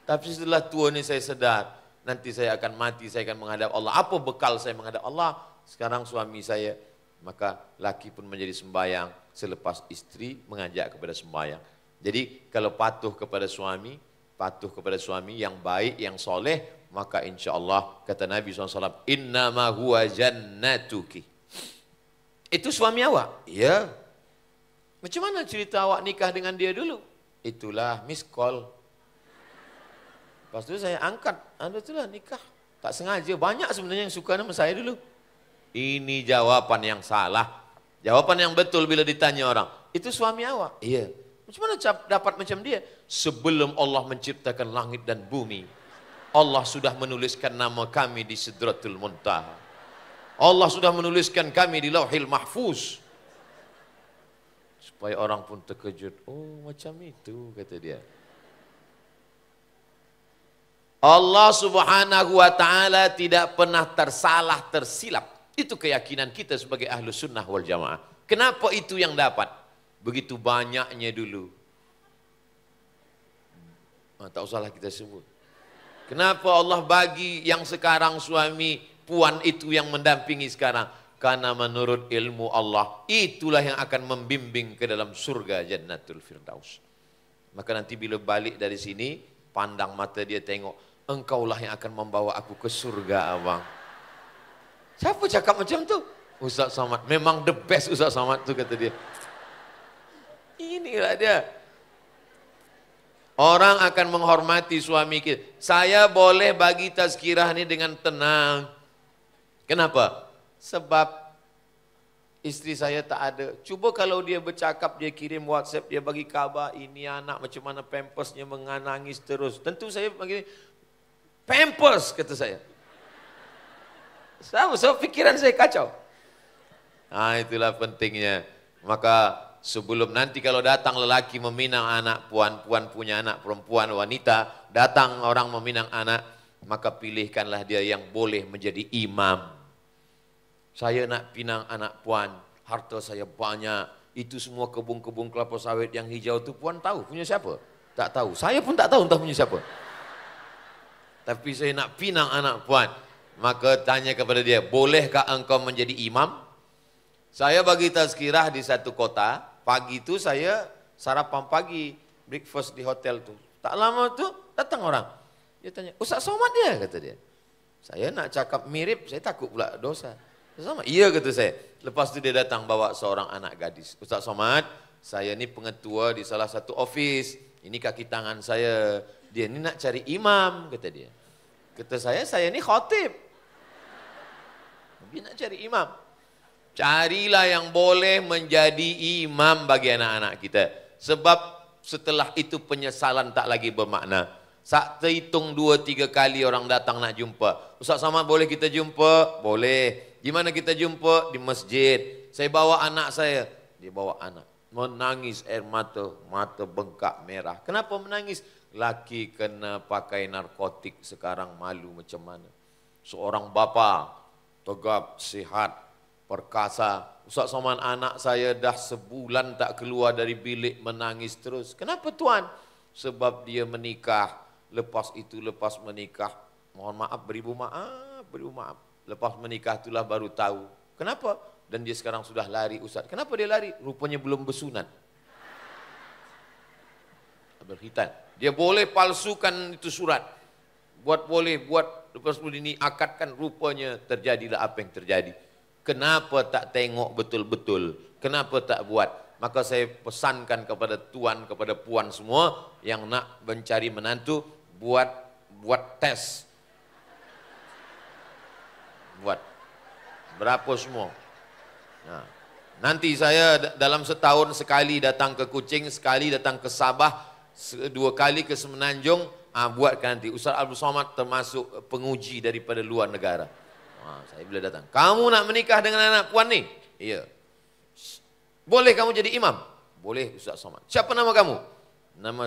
Tapi setelah tua ini saya sedar, nanti saya akan mati, saya akan menghadap Allah. Apa bekal saya menghadap Allah? Sekarang suami saya, maka laki pun menjadi sembayang selepas istri mengajak kepada sembayang. Jadi kalau patuh kepada suami yang baik, yang soleh, maka insya Allah kata Nabi SAW, innama huwa jannatuki. Itu suami awak? Ya. Macam mana cerita awak nikah dengan dia dulu? Itulah miss call. Lepas itu saya angkat, itulah nikah. Tak sengaja, banyak sebenarnya yang suka nama saya dulu. Ini jawaban yang salah. Jawaban yang betul bila ditanya orang, itu suami awak? Iya. Macam mana dapat macam dia? Sebelum Allah menciptakan langit dan bumi, Allah sudah menuliskan nama kami di Sidratul Muntaha. Allah sudah menuliskan kami di Lauhil Mahfuz. Supaya orang pun terkejut. Oh, macam itu, kata dia. Allah Subhanahu wa ta'ala tidak pernah tersalah, tersilap. Itu keyakinan kita sebagai ahlu sunnah wal jamaah. Kenapa itu yang dapat? Begitu banyaknya dulu. Tak usahlah kita sebut. Kenapa Allah bagi yang sekarang suami puan itu yang mendampingi sekarang? Karena menurut ilmu Allah, itulah yang akan membimbing ke dalam surga Jannatul Firdaus. Maka nanti bila balik dari sini, pandang mata dia tengok, engkaulah yang akan membawa aku ke surga, abang. Siapa cakap macam tu? Ustaz Somad. Memang the best Ustaz Somad tu, kata dia. Inilah dia. Orang akan menghormati suami kita. Saya boleh bagi tazkirah ni dengan tenang. Kenapa? Sebab isteri saya tak ada. Cuba kalau dia bercakap, dia kirim WhatsApp, dia bagi khabar, ini anak macam mana pampersnya menangis terus. Tentu saya bagi pampers, kata saya. Sama, so pikiran saya kacau. Itulah pentingnya. Maka sebelum nanti kalau datang lelaki meminang anak puan, puan punya anak perempuan, wanita, datang orang meminang anak, maka pilihkanlah dia yang boleh menjadi imam. Saya nak pinang anak puan, harta saya banyak, itu semua kebun-kebun kelapa sawit yang hijau itu puan tahu punya siapa? Tak tahu. Saya pun tak tahu entah punya siapa. Tapi saya nak pinang anak puan. Maka tanya kepada dia, bolehkah engkau menjadi imam? Saya bagi tazkirah di satu kota, pagi itu saya sarapan pagi, breakfast di hotel tu. Tak lama tu datang orang. Dia tanya, Ustaz Somad dia, kata dia. Saya nak cakap mirip, saya takut pula dosa. Sama, iya, kata saya. Lepas tu dia datang bawa seorang anak gadis. Ustaz Somad, saya ni pengetua di salah satu office. Ini kaki tangan saya. Dia ni nak cari imam, kata dia. Kata saya ni khatib. Dia nak cari imam. Carilah yang boleh menjadi imam bagi anak-anak kita. Sebab setelah itu penyesalan tak lagi bermakna. Saat terhitung 2-3 kali orang datang nak jumpa. Ustaz Somad boleh kita jumpa? Boleh. Di mana kita jumpa? Di masjid. Saya bawa anak saya. Dia bawa anak. Menangis air mata. Mata bengkak merah. Kenapa menangis? Laki kena pakai narkotik sekarang malu macam mana. Seorang bapa tegap, sihat, perkasa. Ustaz Somad, anak saya dah sebulan tak keluar dari bilik, menangis terus. Kenapa tuan? Sebab dia menikah. Lepas itu, lepas menikah, mohon maaf, beribu maaf, beribu maaf. Lepas menikah itulah baru tahu. Kenapa? Dan dia sekarang sudah lari, Ustaz. Kenapa dia lari? Rupanya belum bersunat. Berkhitan. Dia boleh palsukan itu surat. Boleh buat lepas ini akadkan, rupanya terjadilah apa yang terjadi. Kenapa tak tengok betul-betul? Kenapa tak buat? Maka saya pesankan kepada tuan, kepada puan semua yang nak mencari menantu, buat tes. Buat. Berapa semua? Nah, nanti saya dalam setahun sekali datang ke Kuching, sekali datang ke Sabah, 2 kali ke Semenanjung. Buatkan nanti. Ustaz Abdul Somad termasuk penguji daripada luar negara. Saya bila datang, kamu nak menikah dengan anak puan ni? Iya. Boleh kamu jadi imam? Boleh Ustaz Somad. Siapa nama kamu? Nama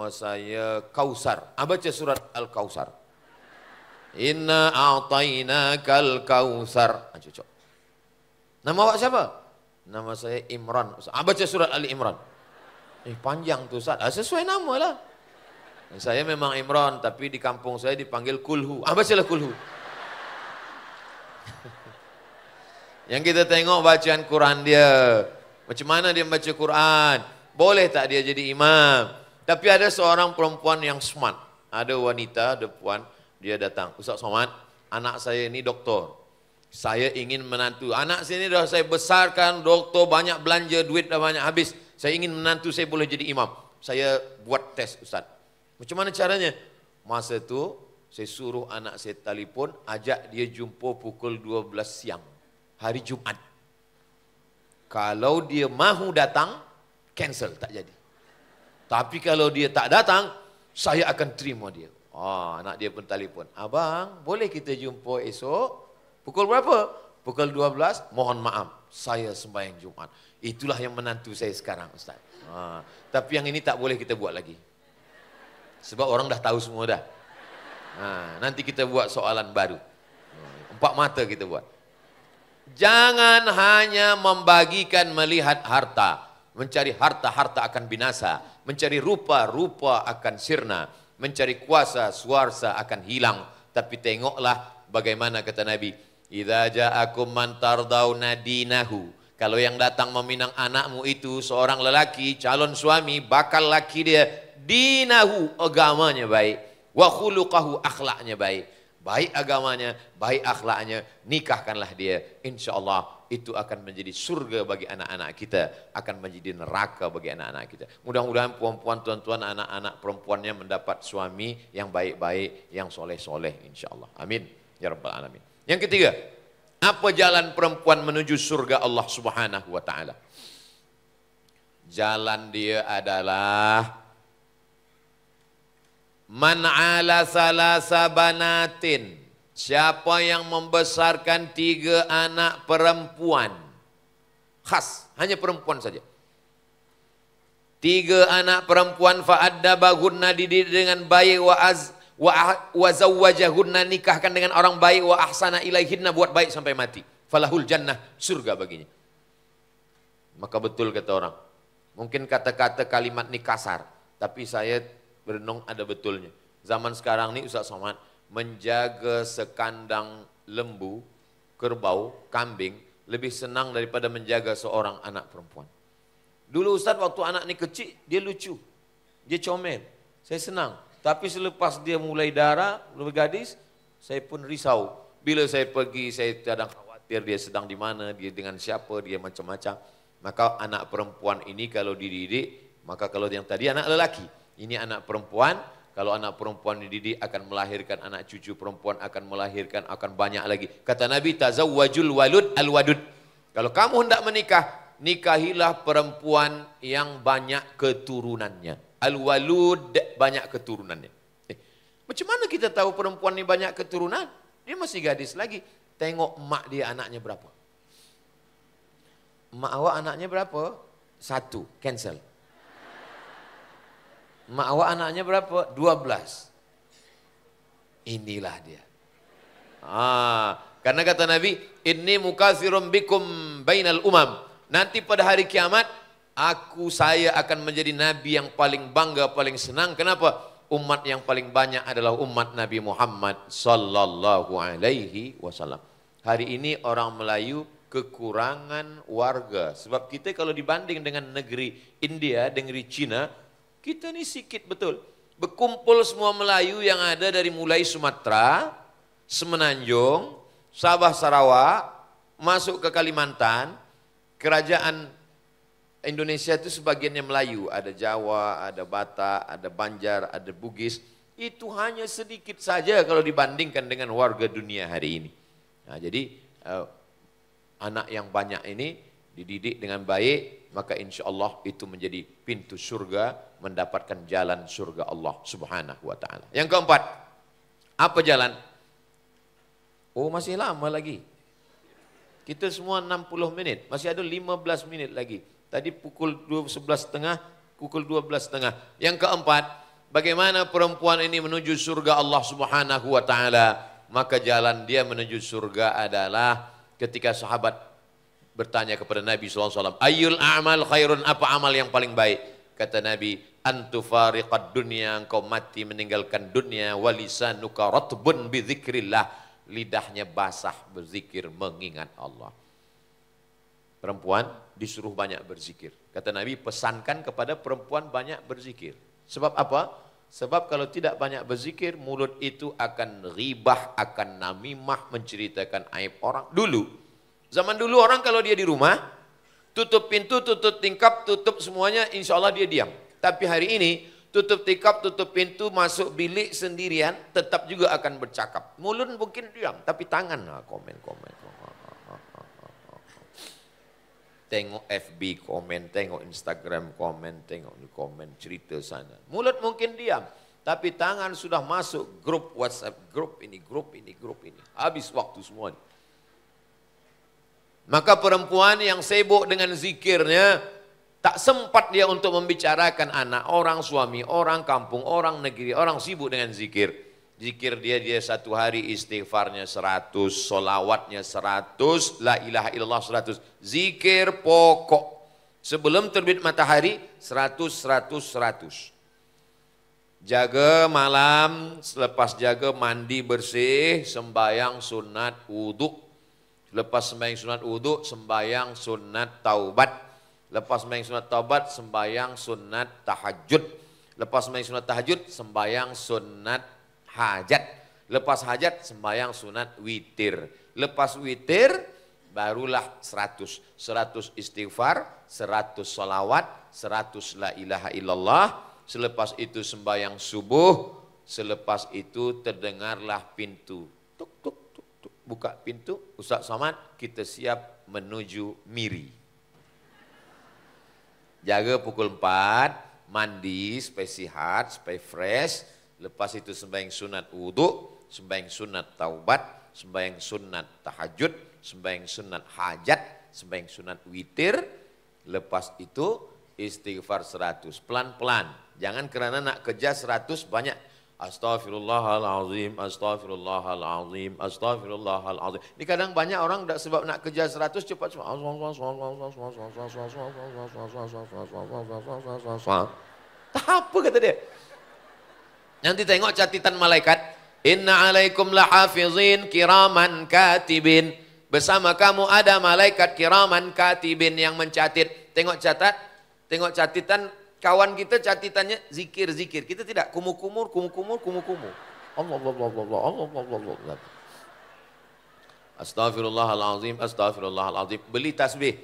saya Kausar. Baca surat Al-Kausar. Inna a'tainakal kausar. Cocok. Nama awak siapa? Nama saya Imran. Baca surat Ali Imran. Panjang tu Ustaz. Sesuai nama lah. Saya memang Imran, tapi di kampung saya dipanggil Kulhu. Bacalah Kulhu. Yang kita tengok bacaan Quran dia. Macam mana dia baca Quran. Boleh tak dia jadi imam. Tapi ada seorang perempuan yang smart. Ada wanita, ada puan. Dia datang. Ustaz Somad, anak saya ini doktor. Saya ingin menantu. Anak saya ini dah saya besarkan, doktor, banyak belanja, duit dah banyak habis. Saya ingin menantu saya boleh jadi imam. Saya buat tes Ustaz. Macam mana caranya? Masa itu Saya suruh anak saya telefon, ajak dia jumpa pukul 12 siang. Hari Jumat. Kalau dia mahu datang, cancel, tak jadi. Tapi kalau dia tak datang, saya akan terima dia. Anak dia pun telefon. Abang, boleh kita jumpa esok? Pukul berapa? Pukul 12, mohon maaf, saya sembahyang Jumat. Itulah yang menantu saya sekarang, Ustaz. Tapi yang ini tak boleh kita buat lagi. Sebab orang dah tahu semua dah. Nanti kita buat soalan baru. 4 mata kita buat. Jangan hanya membagikan melihat harta. Mencari harta, harta akan binasa. Mencari rupa, rupa akan sirna. Mencari kuasa, suarsa akan hilang. Tapi tengoklah bagaimana kata Nabi. Idza ja'akum man tardawna dinahu. Kalau yang datang meminang anakmu itu seorang lelaki, calon suami, bakal laki dia, dinahu, agamanya baik, wa khuluqahu, akhlaknya baik. Baik agamanya, baik akhlaknya, nikahkanlah dia. InsyaAllah itu akan menjadi surga bagi anak-anak kita, akan menjadi neraka bagi anak-anak kita. Mudah-mudahan puan-puan, tuan-tuan, anak-anak perempuannya mendapat suami yang baik-baik, yang soleh-soleh insyaAllah. Amin. Ya Rabbal Alamin. Yang ketiga, apa jalan perempuan menuju surga Allah Subhanahu wa ta'ala? Jalan dia adalah man ala salasa banatin. Siapa yang membesarkan 3 anak perempuan. Khas, hanya perempuan saja. 3 anak perempuan fa'addabahunna, dididik dengan baik, wa zawwajahunna, nikahkan dengan orang baik, wa ahsana ilaihinna, buat baik sampai mati. Falahul jannah, surga baginya. Maka betul kata orang. Mungkin kata-kata kalimat ini kasar, tapi saya berenung ada betulnya. Zaman sekarang ini Ustaz Somad, menjaga sekandang lembu, kerbau, kambing lebih senang daripada menjaga seorang anak perempuan. Dulu Ustaz waktu anak ini kecil, dia lucu, dia comel, saya senang. Tapi selepas dia mulai darah, mulai gadis, saya pun risau. Bila saya pergi, saya kadang khawatir dia sedang di mana, dia dengan siapa, dia macam-macam. Maka anak perempuan ini kalau dididik, maka kalau yang tadi anak lelaki, ini anak perempuan. Kalau anak perempuan dididik akan melahirkan anak cucu perempuan, akan melahirkan, akan banyak lagi. Kata Nabi, tazawwajul walud al-wadud. Kalau kamu hendak menikah, nikahilah perempuan yang banyak keturunannya. Al-walud, banyak keturunannya. Macam mana kita tahu perempuan ini banyak keturunan? Dia masih gadis lagi. Tengok emak dia anaknya berapa. Emak awak anaknya berapa? 1, cancel. Emak awak anaknya berapa? 12. Inilah dia. Karena kata Nabi, inni mukatsirum bikum bainal umam. Nanti pada hari kiamat, saya akan menjadi nabi yang paling bangga, paling senang. Kenapa? Umat yang paling banyak adalah umat Nabi Muhammad sallallahu alaihi wasallam. Hari ini orang Melayu kekurangan warga. Sebab kita kalau dibanding dengan negeri India, negeri Cina, kita ni sikit betul. Berkumpul semua Melayu yang ada dari mulai Sumatera, Semenanjung, Sabah Sarawak, masuk ke Kalimantan. Kerajaan Indonesia itu sebagiannya Melayu. Ada Jawa, ada Batak, ada Banjar, ada Bugis. Itu hanya sedikit saja kalau dibandingkan dengan warga dunia hari ini. Nah, jadi anak yang banyak ini dididik dengan baik, maka insya Allah itu menjadi pintu surga, mendapatkan jalan surga Allah Subhanahu wa ta'ala. Yang keempat, apa jalan? Oh, masih lama lagi. Kita semua 60 menit, masih ada 15 menit lagi. Tadi pukul 11.30, pukul 12.30. Yang keempat, bagaimana perempuan ini menuju surga Allah Subhanahu wa ta'ala? Maka jalan dia menuju surga adalah ketika sahabat bertanya kepada Nabi SAW, Ayyul a'mal khairun, apa amal yang paling baik? Kata Nabi, antufariqad dunya, engkau mati meninggalkan dunia, walisanuka ratbun bidzikrillah, lidahnya basah berzikir mengingat Allah. Perempuan disuruh banyak berzikir. Kata Nabi, pesankan kepada perempuan banyak berzikir. Sebab apa? Sebab kalau tidak banyak berzikir, mulut itu akan ghibah, akan namimah, menceritakan aib orang. Zaman dulu orang kalau dia di rumah, tutup pintu, tutup tingkap, tutup semuanya, insya Allah dia diam. Tapi hari ini, tutup tikap, tutup pintu, masuk bilik sendirian, tetap juga akan bercakap. Mulut mungkin diam, tapi tangan komen. Tengok FB komen, tengok Instagram komen, tengok di komen cerita sana. Mulut mungkin diam, tapi tangan sudah masuk grup WhatsApp, grup ini. Habis waktu semua. Maka perempuan yang sibuk dengan zikirnya, tak sempat dia untuk membicarakan anak, orang suami, orang kampung, orang negeri, orang sibuk dengan zikir. Zikir dia satu hari istighfarnya 100, solawatnya 100, la ilaha illallah 100. Zikir pokok. Sebelum terbit matahari 100. Jaga malam, selepas jaga mandi bersih, sembayang sunat wudhu. Lepas sembayang sunat wudhu, sembayang sunat taubat. Lepas sembahyang sunat taubat, sembahyang sunat tahajud. Lepas sembahyang sunat tahajud, sembahyang sunat hajat. Lepas hajat, sembahyang sunat witir. Lepas witir, barulah 100. 100 istighfar, 100 salawat, 100 la ilaha illallah. Selepas itu sembahyang subuh, selepas itu terdengarlah pintu. Tuk, tuk, tuk, tuk. Buka pintu, Ustaz Somad, kita siap menuju Miri. Jaga pukul 4, mandi supaya sihat, supaya fresh. Lepas itu sembahyang sunat wudhu, sembahyang sunat taubat, sembahyang sunat tahajud, sembahyang sunat hajat, sembahyang sunat witir. Lepas itu istighfar 100. Pelan-pelan. Jangan kerana nak kejar 100 banyak. Astaghfirullahalazim, astaghfirullahalazim, astaghfirullahalazim. Ini kadang banyak orang tak sebab nak kejar 100 cepat-cepat. Tak apa kata dia. Nanti tengok catatan malaikat. Inna alaikum lahafizin kiraman katibin. Bersama kamu ada malaikat kiraman katibin yang mencatat. Tengok catatan kawan kita catatannya zikir-zikir. Kita tidak kumur-kumur. Allah. Astaghfirullahalazim, astaghfirullahalazim. Beli tasbih.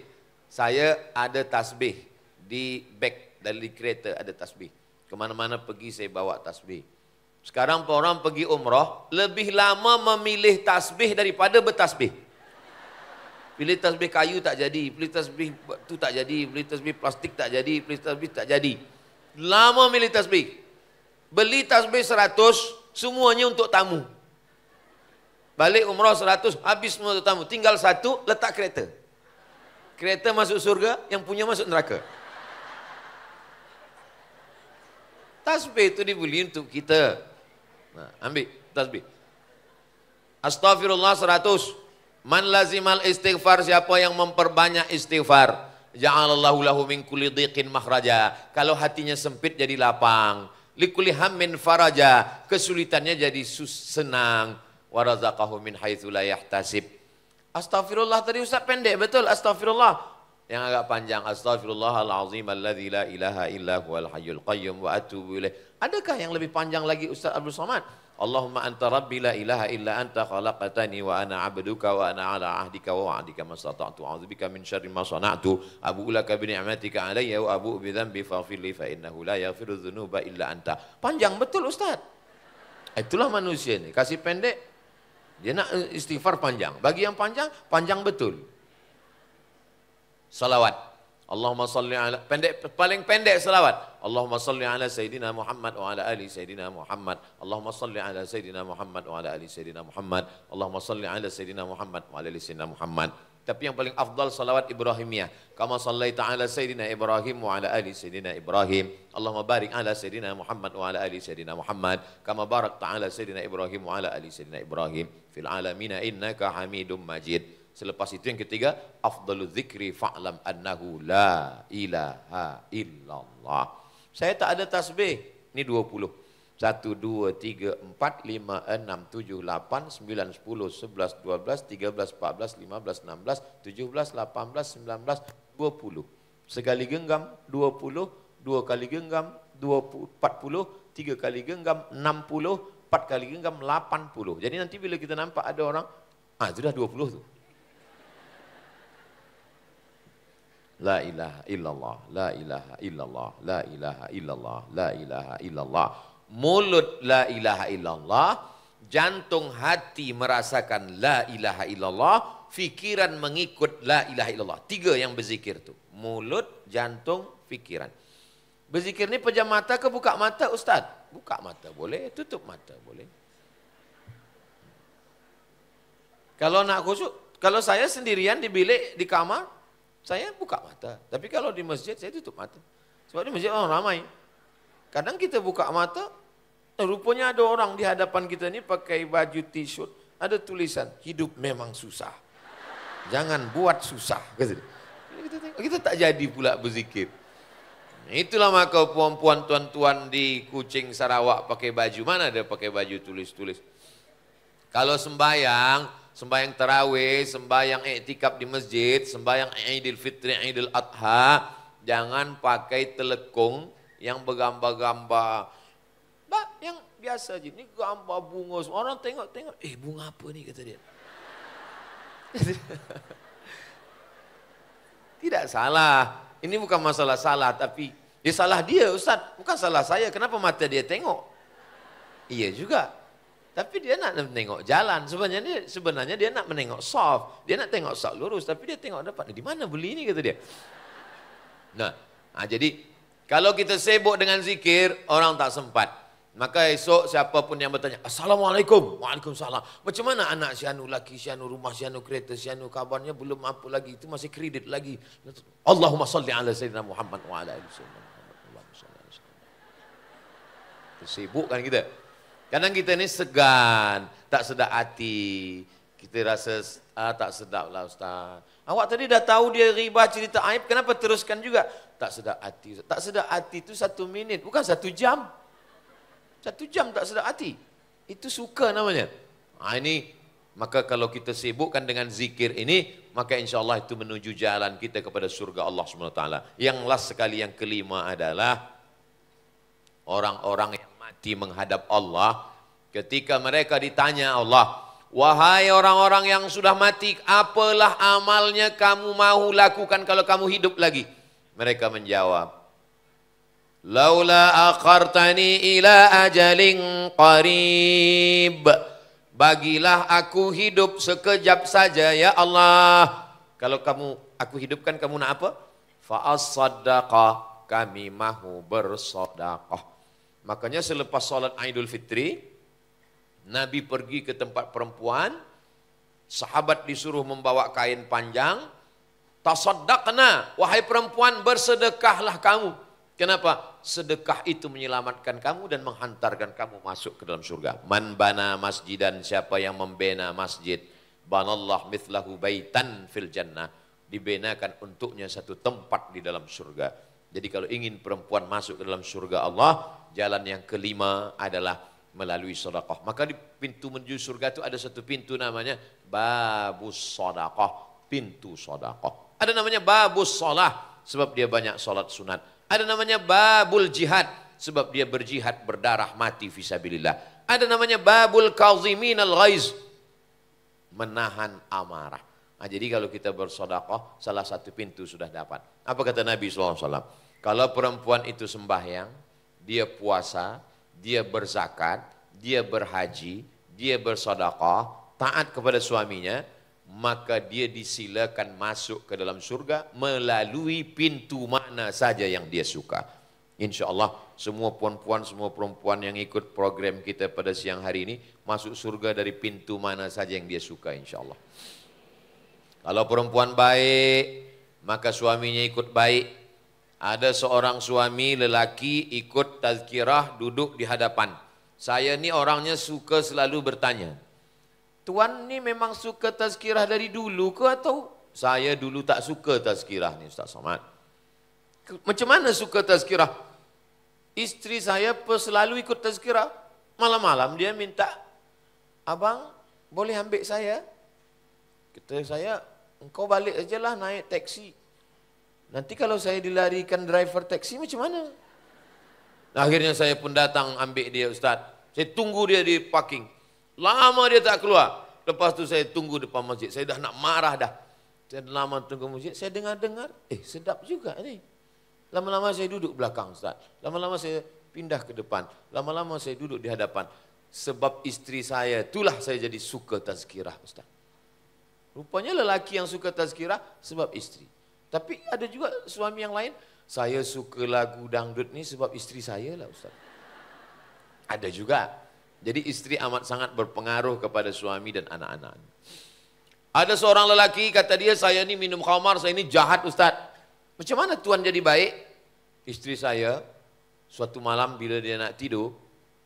Saya ada tasbih di beg dari kereta ada tasbih. Kemana-mana pergi saya bawa tasbih. Sekarang orang pergi umrah lebih lama memilih tasbih daripada bertasbih. Pilih tasbih kayu tak jadi, pilih tasbih tu tak jadi, pilih tasbih plastik tak jadi, pilih tasbih tak jadi. Lama milih tasbih. Beli tasbih 100, semuanya untuk tamu. Balik umrah 100, habis semua untuk tamu. Tinggal satu, letak kereta. Kereta masuk surga, yang punya masuk neraka. Tasbih itu dibeli untuk kita. Nah, ambil tasbih. Astaghfirullah 100. Man lazimal istighfar, siapa yang memperbanyak istighfar, ja'alallahu lahu min kulli dhiqin makhraja. Kalau hatinya sempit jadi lapang. Likulli hammin faraja, kesulitannya jadi senang. Wa razaqahu min haitsu la yahtasib. Astaghfirullah tadi Ustaz pendek betul astaghfirullah. Yang agak panjang, astaghfirullahalazim alladzi la ilaha illa huwal hayyul qayyum wa atubu ilaih. Adakah yang lebih panjang lagi Ustaz Abdul Somad? Allahumma anta rabbi la ilaha illa anta khalaqtani wa ana 'abduka wa ana 'ala 'ahdika wa wa'dika mastata'tu a'udzubika min syarri ma sana'tu abu'u laka bi ni'matika 'alayya wa abu'u bi dhanbi faghfir li fa innahu la yaghfiru dzunuba illa anta. Panjang betul Ustaz. Itulah manusia ini, kasih pendek dia nak istighfar panjang. Bagi yang panjang, panjang betul. Salawat. Allahumma salli ala, paling pendek salawat. Allahumma salli ala Sayyidina Muhammad wa ala ali Sayyidina Muhammad. Allahumma salli ala Sayyidina Muhammad wa ala ali Sayyidina Muhammad. Allahumma salli ala Sayyidina Muhammad wa ala ali Sayyidina Muhammad. Tapi yang paling afdal salawat Ibrahimiyah. Kama sallaita ala Sayyidina Ibrahim wa ala ali Sayyidina Ibrahim. Allahumma barik ala Sayyidina Muhammad wa ala ali Sayyidina Muhammad. Kama barakta ala Sayyidina Ibrahim wa ala ali Sayyidina Ibrahim. Fil alamina innaka hamidum majid. Selepas itu yang ketiga, afdalu dzikri fa'lam annahu la ilaha illallah. Saya tak ada tasbih. Ini 20. 1, 2, 3, 4, 5, 6, 7, 8, 9, 10, 11, 12, 13, 14, 15, 16, 17, 18, 19, 20. Sekali genggam 20, 2 kali genggam 20, 40, 3 kali genggam 60, 4 kali genggam 80. Jadi nanti bila kita nampak ada orang, itu dah 20 tu. La ilaha illallah, la ilaha illallah, la ilaha illallah, la ilaha illallah. Mulut la ilaha illallah, jantung hati merasakan la ilaha illallah, fikiran mengikut la ilaha illallah. 3 yang berzikir tu. Mulut, jantung, fikiran. Berzikir ni pejam mata ke buka mata Ustaz? Buka mata boleh, tutup mata boleh. Kalau nak khusyuk, kalau saya sendirian di bilik, di kamar, saya buka mata. Tapi kalau di masjid, saya tutup mata. Sebab di masjid orang ramai. Kadang kita buka mata, rupanya ada orang di hadapan kita ni pakai baju t-shirt, ada tulisan, hidup memang susah. Jangan buat susah. Kita tak jadi pula berzikir. Itulah maka puan-puan tuan-tuan di Kuching Sarawak pakai baju. Mana ada pakai baju tulis-tulis. Kalau sembahyang tarawih, sembahyang iktikaf di masjid, sembahyang Idul Fitri, Idul Adha, jangan pakai telekung yang bergambar-gambar. Yang biasa je, ni gambar bunga. Orang tengok-tengok, bunga apa ni kata dia. Tidak salah, ini bukan masalah salah, tapi dia salah dia Ustaz, bukan salah saya. Kenapa mata dia tengok? Iya juga. Tapi dia nak menengok jalan. Sebenarnya dia nak menengok soft. Dia nak tengok soft lurus. Tapi dia tengok depan. Di mana beli ini kata dia. Nah, jadi kalau kita sibuk dengan zikir, orang tak sempat. Maka esok siapapun yang bertanya, Assalamualaikum. Waalaikumsalam. Macam mana anak si anu laki, si anu rumah, si anu kereta, si anu kabarnya belum apa lagi. Itu masih kredit lagi. Allahumma salli ala Sayyidina Muhammad wa ala alihi Sayyidina Muhammad. Allahumma salli ala Sayyidina Muhammad. Sibuk kan kita. Kadang kita ni segan, tak sedap hati. Kita rasa tak sedap lah Ustaz. Awak tadi dah tahu dia riba cerita aib, kenapa teruskan juga? Tak sedap hati. Tak sedap hati itu 1 minit, bukan 1 jam. 1 jam tak sedap hati. Itu suka namanya. Ini, maka kalau kita sibukkan dengan zikir ini, maka insya Allah itu menuju jalan kita kepada surga Allah SWT. Yang last sekali, yang kelima adalah orang-orang yang mati menghadap Allah, ketika mereka ditanya Allah, wahai orang-orang yang sudah mati, apalah amalnya kamu mau lakukan kalau kamu hidup lagi? Mereka menjawab, laula akhartani ila ajalin qarib, bagilah aku hidup sekejap saja ya Allah. Kalau aku hidupkan, kamu nak apa? Fa as-sadaqah, kami mahu bersedekah. Makanya selepas salat Idul Fitri, Nabi pergi ke tempat perempuan, sahabat disuruh membawa kain panjang, tasaddaqna, wahai perempuan bersedekahlah kamu. Kenapa? Sedekah itu menyelamatkan kamu dan menghantarkan kamu masuk ke dalam surga. Man bana masjidan, siapa yang membina masjid, banallah mithlahu baitan fil jannah, dibenakan untuknya satu tempat di dalam surga. Jadi kalau ingin perempuan masuk ke dalam surga Allah, jalan yang kelima adalah melalui sedekah. Maka di pintu menuju surga itu ada satu pintu namanya babus sedekah, pintu sedekah. Ada namanya babus shalah sebab dia banyak salat sunat. Ada namanya babul jihad sebab dia berjihad, berdarah mati fisabilillah. Ada namanya babul kazimin al-ghaiz, menahan amarah. Jadi kalau kita bersedekah, salah satu pintu sudah dapat. Apa kata Nabi SAW? Kalau perempuan itu sembahyang, dia puasa, dia berzakat, dia berhaji, dia bersedekah, taat kepada suaminya, maka dia disilakan masuk ke dalam surga melalui pintu mana saja yang dia suka. Insya Allah semua puan-puan, semua perempuan yang ikut program kita pada siang hari ini masuk surga dari pintu mana saja yang dia suka, insya Allah. Kalau perempuan baik, maka suaminya ikut baik. Ada seorang suami lelaki ikut tazkirah duduk di hadapan. Saya ni orangnya suka selalu bertanya, Tuan ni memang suka tazkirah dari dulu ke atau saya dulu tak suka tazkirah ni Ustaz Somad? Macam mana suka tazkirah? Isteri saya selalu ikut tazkirah. Malam-malam dia minta, abang boleh ambil saya? Kata saya, engkau balik aja lah naik taksi. Nanti kalau saya dilarikan driver taksi macam mana? Akhirnya saya pun datang ambil dia Ustaz. Saya tunggu dia di parking. Lama dia tak keluar. Lepas tu saya tunggu depan masjid. Saya dah nak marah dah. Saya lama tunggu masjid, saya dengar-dengar, sedap juga ini. Lama-lama saya duduk belakang Ustaz. Lama-lama saya pindah ke depan. Lama-lama saya duduk di hadapan. Sebab istri saya, itulah saya jadi suka tazkirah Ustaz. Rupanya lelaki yang suka tazkirah sebab istri. Tapi ada juga suami yang lain, saya suka lagu dangdut ni sebab istri saya lah Ustaz. Ada juga. Jadi istri amat sangat berpengaruh kepada suami dan anak-anak. Ada seorang lelaki kata dia, saya ni minum khamar, saya ni jahat Ustaz. Macam mana Tuhan jadi baik? Istri saya, suatu malam bila dia nak tidur,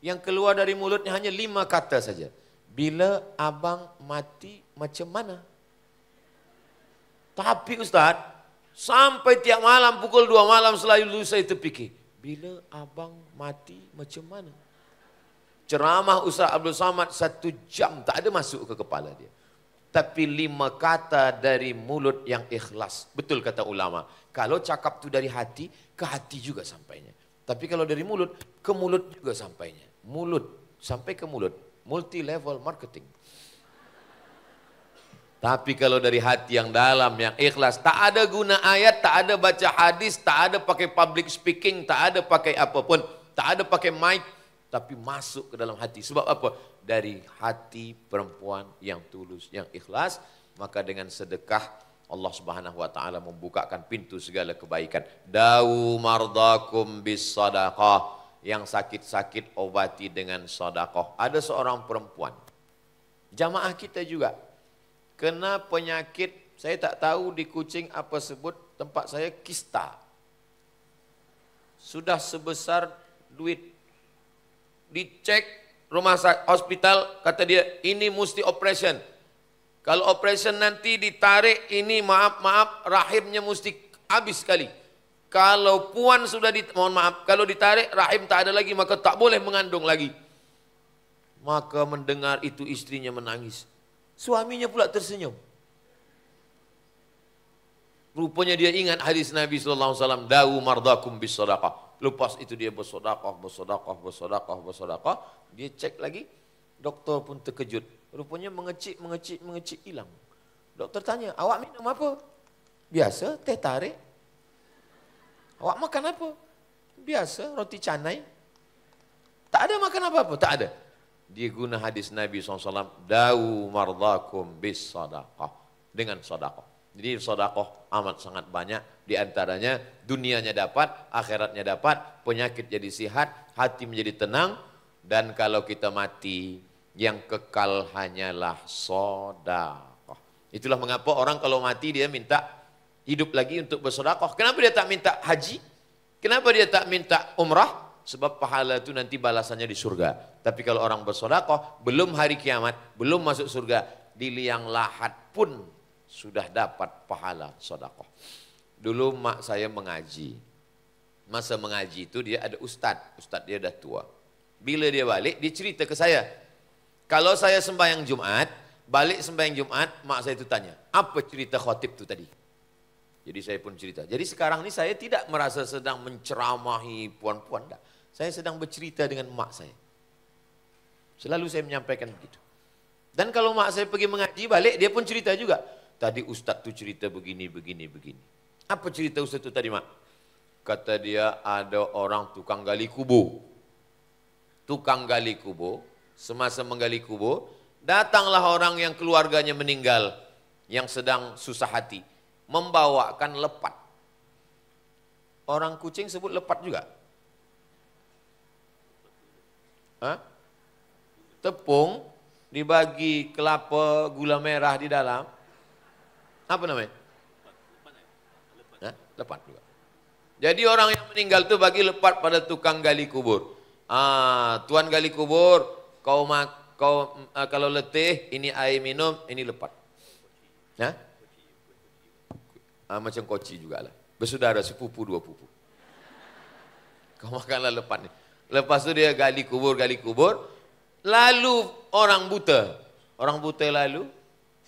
yang keluar dari mulutnya hanya 5 kata saja. Bila abang mati macam mana? Tapi Ustaz, sampai tiap malam pukul 2 malam selalu saya terfikir, bila abang mati macam mana? Ceramah Ustaz Abdul Samad 1 jam tak ada masuk ke kepala dia. Tapi 5 kata dari mulut yang ikhlas. Betul kata ulama. Kalau cakap tu dari hati, ke hati juga sampainya. Tapi kalau dari mulut, ke mulut juga sampainya. Mulut, sampai ke mulut. Multi level marketing. Tapi kalau dari hati yang dalam, yang ikhlas, tak ada guna ayat, tak ada baca hadis, tak ada pakai public speaking, tak ada pakai apapun, tak ada pakai mic, tapi masuk ke dalam hati. Sebab apa? Dari hati perempuan yang tulus, yang ikhlas, maka dengan sedekah Allah Subhanahu wa taala membukakan pintu segala kebaikan. Dau mardakum bis sadaqah, yang sakit-sakit obati dengan sedekah. Ada seorang perempuan, jamaah kita juga, kena penyakit, saya tak tahu di Kuching apa sebut, tempat saya kista. Sudah sebesar duit. Dicek rumah sakit, hospital, kata dia, ini mesti operation. Kalau operation nanti ditarik, ini maaf, rahimnya mesti habis sekali. Kalau puan sudah, mohon maaf, kalau ditarik, rahim tak ada lagi, maka tak boleh mengandung lagi. Maka mendengar itu istrinya menangis. Suaminya pula tersenyum. Rupanya dia ingat hadis Nabi SAW, Da'u mardakum bis sadaqah. Lepas itu dia bersedekah. Dia cek lagi, doktor pun terkejut. Rupanya mengecik hilang. Doktor tanya, awak minum apa? Biasa, teh tarik. Awak makan apa? Biasa, roti canai. Tak ada makan apa-apa? Tak ada. Dia guna hadis Nabi SAW, Da'u mardakum bis sadaqah. Dengan sedekah. Jadi sedekah amat sangat banyak, di antaranya dunianya dapat, akhiratnya dapat, penyakit jadi sihat, hati menjadi tenang, dan kalau kita mati, yang kekal hanyalah sedekah. Itulah mengapa orang kalau mati dia minta hidup lagi untuk bersedekah. Kenapa dia tak minta haji? Kenapa dia tak minta umrah? Sebab pahala itu nanti balasannya di surga. Tapi kalau orang bersedekah, belum hari kiamat, belum masuk surga, di liang lahat pun sudah dapat pahala sedekah. Dulu mak saya mengaji. Masa mengaji itu dia ada ustaz dia dah tua. Bila dia balik, dia cerita ke saya. Kalau saya sembahyang Jumat, balik sembahyang Jumat, mak saya itu tanya, apa cerita khotib itu tadi? Jadi saya pun cerita. Jadi sekarang ini saya tidak merasa sedang menceramahi puan-puan. Saya sedang bercerita dengan mak saya. Selalu saya menyampaikan begitu. Dan kalau mak saya pergi mengaji balik, dia pun cerita juga. Tadi ustaz tu cerita begini. Apa cerita ustaz tu tadi, mak? Kata dia ada orang tukang gali kubur. Tukang gali kubur, semasa menggali kubur, datanglah orang yang keluarganya meninggal, yang sedang susah hati, membawakan lepat. Orang Kuching sebut lepat juga. Tepung, dibagi kelapa, gula merah di dalam. Apa namanya? Lepat juga. Jadi orang yang meninggal itu bagi lepat pada tukang gali kubur. Tuan gali kubur, kau kalau letih, ini air minum, ini lepat. Macam koci juga lah. Bersaudara, sepupu, 2 pupu. Kau makanlah lepat ni. Lepas tu dia gali kubur. Lalu orang buta lalu,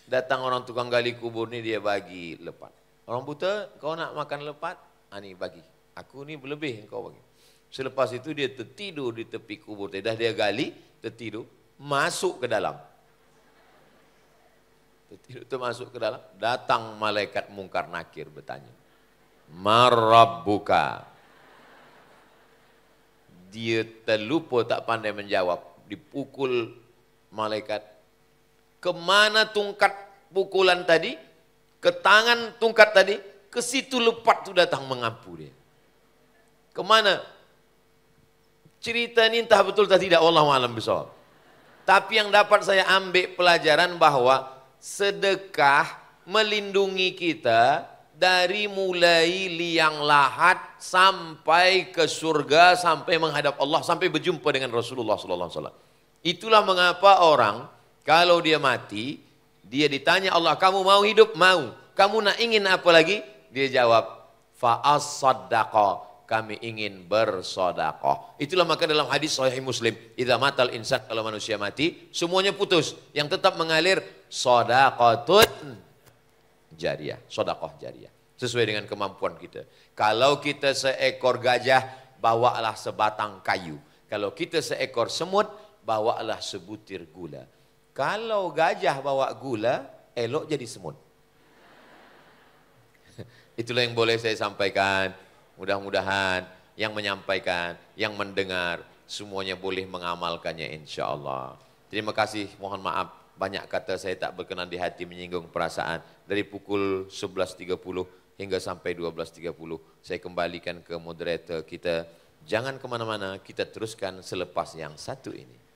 datang orang tukang gali kubur ni, dia bagi lepat. Orang buta, kau nak makan lepat? Ni bagi. Aku ni berlebih, kau bagi. Selepas itu dia tertidur di tepi kubur. Dah dia gali, tertidur, masuk ke dalam. Itu masuk ke dalam, datang malaikat mungkar nakir bertanya, Marabbuka. Dia terlupa, tak pandai menjawab, dipukul malaikat. Kemana tungkat pukulan tadi? Ke tangan tungkat tadi, ke situ lepat tu datang mengampu dia. Kemana? Cerita ini entah betul atau tidak, wallahu a'lam bishawab. Tapi yang dapat saya ambil pelajaran bahwa sedekah melindungi kita dari mulai liang lahat sampai ke surga, sampai menghadap Allah, sampai berjumpa dengan Rasulullah SAW. Itulah mengapa orang kalau dia mati, dia ditanya Allah, kamu mau hidup? Mau. Kamu nak ingin apa lagi? Dia jawab, fa'as-saddaqa, kami ingin bersedekah. Itulah maka dalam hadis sahih Muslim, idza matal insan, kalau manusia mati, semuanya putus. Yang tetap mengalir shadaqatun jariyah, sedekah jariyah. Sesuai dengan kemampuan kita. Kalau kita seekor gajah, bawalah sebatang kayu. Kalau kita seekor semut, bawalah sebutir gula. Kalau gajah bawa gula, elok jadi semut. Itulah yang boleh saya sampaikan. Mudah-mudahan yang menyampaikan, yang mendengar, semuanya boleh mengamalkannya insya Allah. Terima kasih, mohon maaf. Banyak kata saya tak berkenan di hati, menyinggung perasaan. Dari pukul 11.30 hingga sampai 12.30, saya kembalikan ke moderator kita. Jangan kemana-mana, kita teruskan selepas yang satu ini.